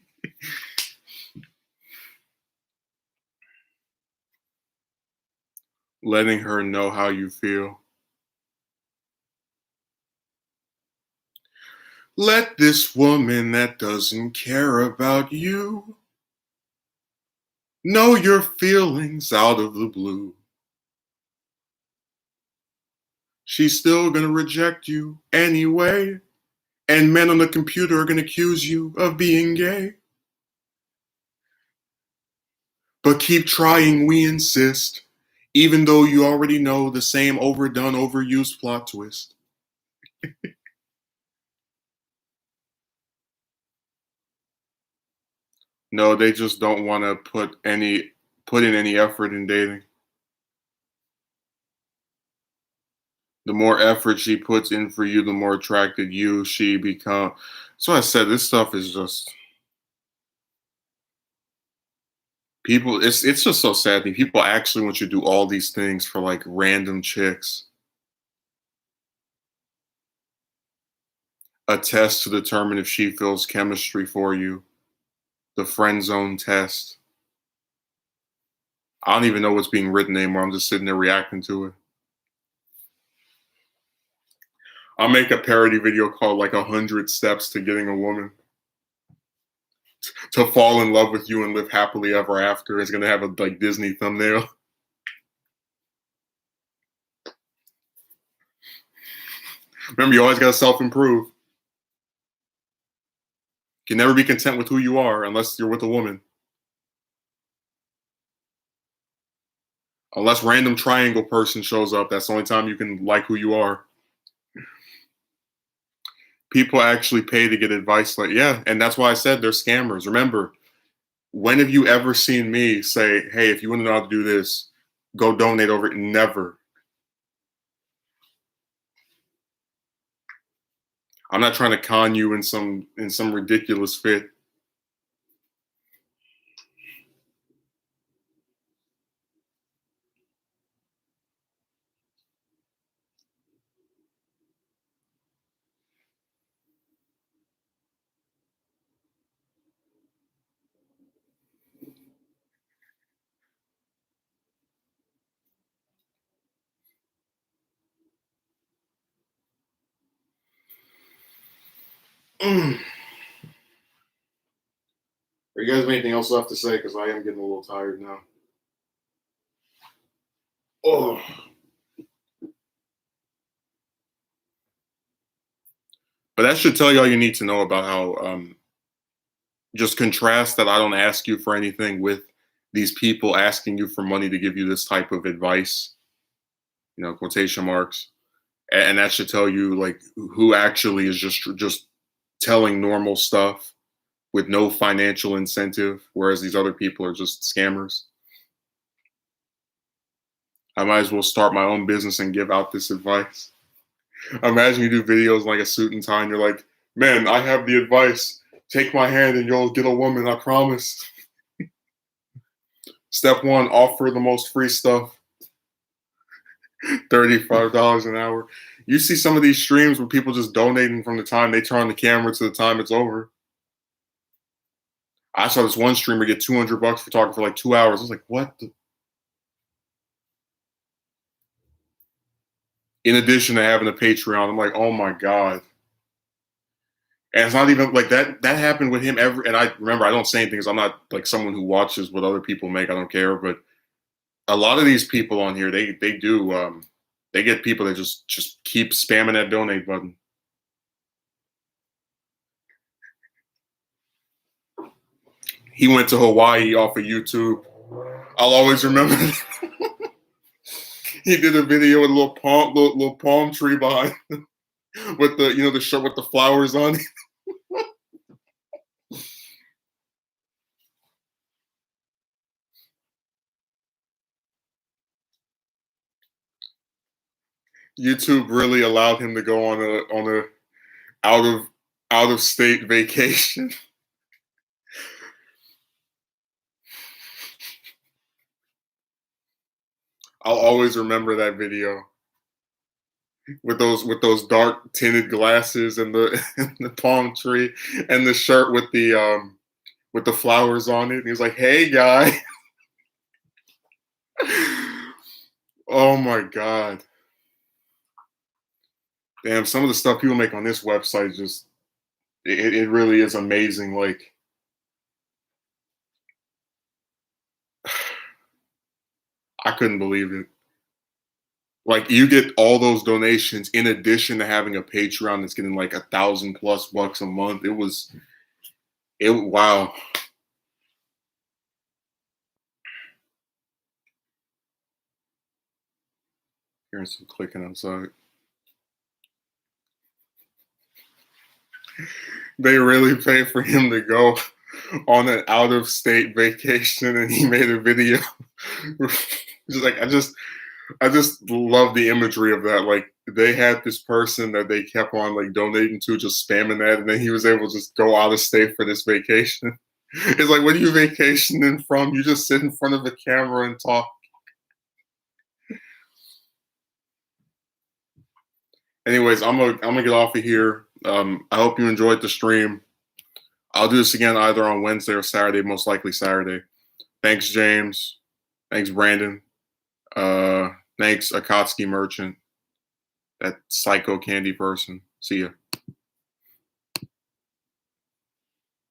Letting her know how you feel. Let this woman that doesn't care about you know your feelings out of the blue. She's still gonna reject you anyway. And men on the computer are gonna accuse you of being gay. But keep trying, we insist, even though you already know the same overdone, overused plot twist. No, they just don't want to put in any effort in dating. The more effort she puts in for you, the more attracted she become. So I said this stuff is just people. It's just so sad. People actually want you to do all these things for like random chicks. A test to determine if she feels chemistry for you. The friend zone test. I don't even know what's being written anymore. I'm just sitting there reacting to it. I'll make a parody video called like 100 Steps to Getting a Woman to fall in love with you and live happily ever after. It's gonna have a like Disney thumbnail. Remember, you always gotta self-improve. You can never be content with who you are unless you're with a woman. Unless random triangle person shows up, that's the only time you can like who you are. People actually pay to get advice like, yeah, and that's why I said they're scammers. Remember, when have you ever seen me say, hey, if you want to know how to do this, go donate over it? Never. I'm not trying to con you in some ridiculous fit. Mm. Are you guys have anything else left to say? Because I am getting a little tired now. Oh, but that should tell you all you need to know about how just contrast that I don't ask you for anything with these people asking you for money to give you this type of advice, quotation marks. And that should tell you like who actually is just telling normal stuff with no financial incentive, whereas these other people are just scammers. I might as well start my own business and give out this advice. Imagine you do videos like a suit and tie, and you're like, "Man, I have the advice. Take my hand, and you'll get a woman. I promise." Step one: offer the most free stuff. $35 an hour. You see some of these streams where people just donating from the time they turn on the camera to the time it's over. I saw this one streamer get $200 for talking for like 2 hours. I was like, what? In addition to having a Patreon, I'm like, oh my god. And it's not even like that. That happened with him every. And I remember, I don't say anything because I'm not like someone who watches what other people make. I don't care. But a lot of these people on here, they do. They get people that just keep spamming that donate button. He went to Hawaii off of YouTube. I'll always remember. He did a video with a little palm tree behind with the shirt with the flowers on it. YouTube really allowed him to go on a out of out of state vacation. I'll always remember that video. with those dark tinted glasses and the and the palm tree and the shirt with the flowers on it. And he was like, "Hey, guy." Oh my god. Damn, some of the stuff people make on this website just it really is amazing. Like I couldn't believe it. Like you get all those donations in addition to having a Patreon that's getting like 1,000+ bucks a month. It wow. Hearing some clicking outside. They really paid for him to go on an out of state vacation and he made a video. Just like I just love the imagery of that. Like they had this person that they kept on like donating to, just spamming that, and then he was able to just go out of state for this vacation. It's like, what are you vacationing from? You just sit in front of a camera and talk. Anyways, I'm gonna get off of here. I hope you enjoyed the stream. I'll do this again either on Wednesday or Saturday, most likely Saturday. Thanks, James. Thanks, Brandon. Thanks, Akatsuki Merchant, that psycho candy person. See ya.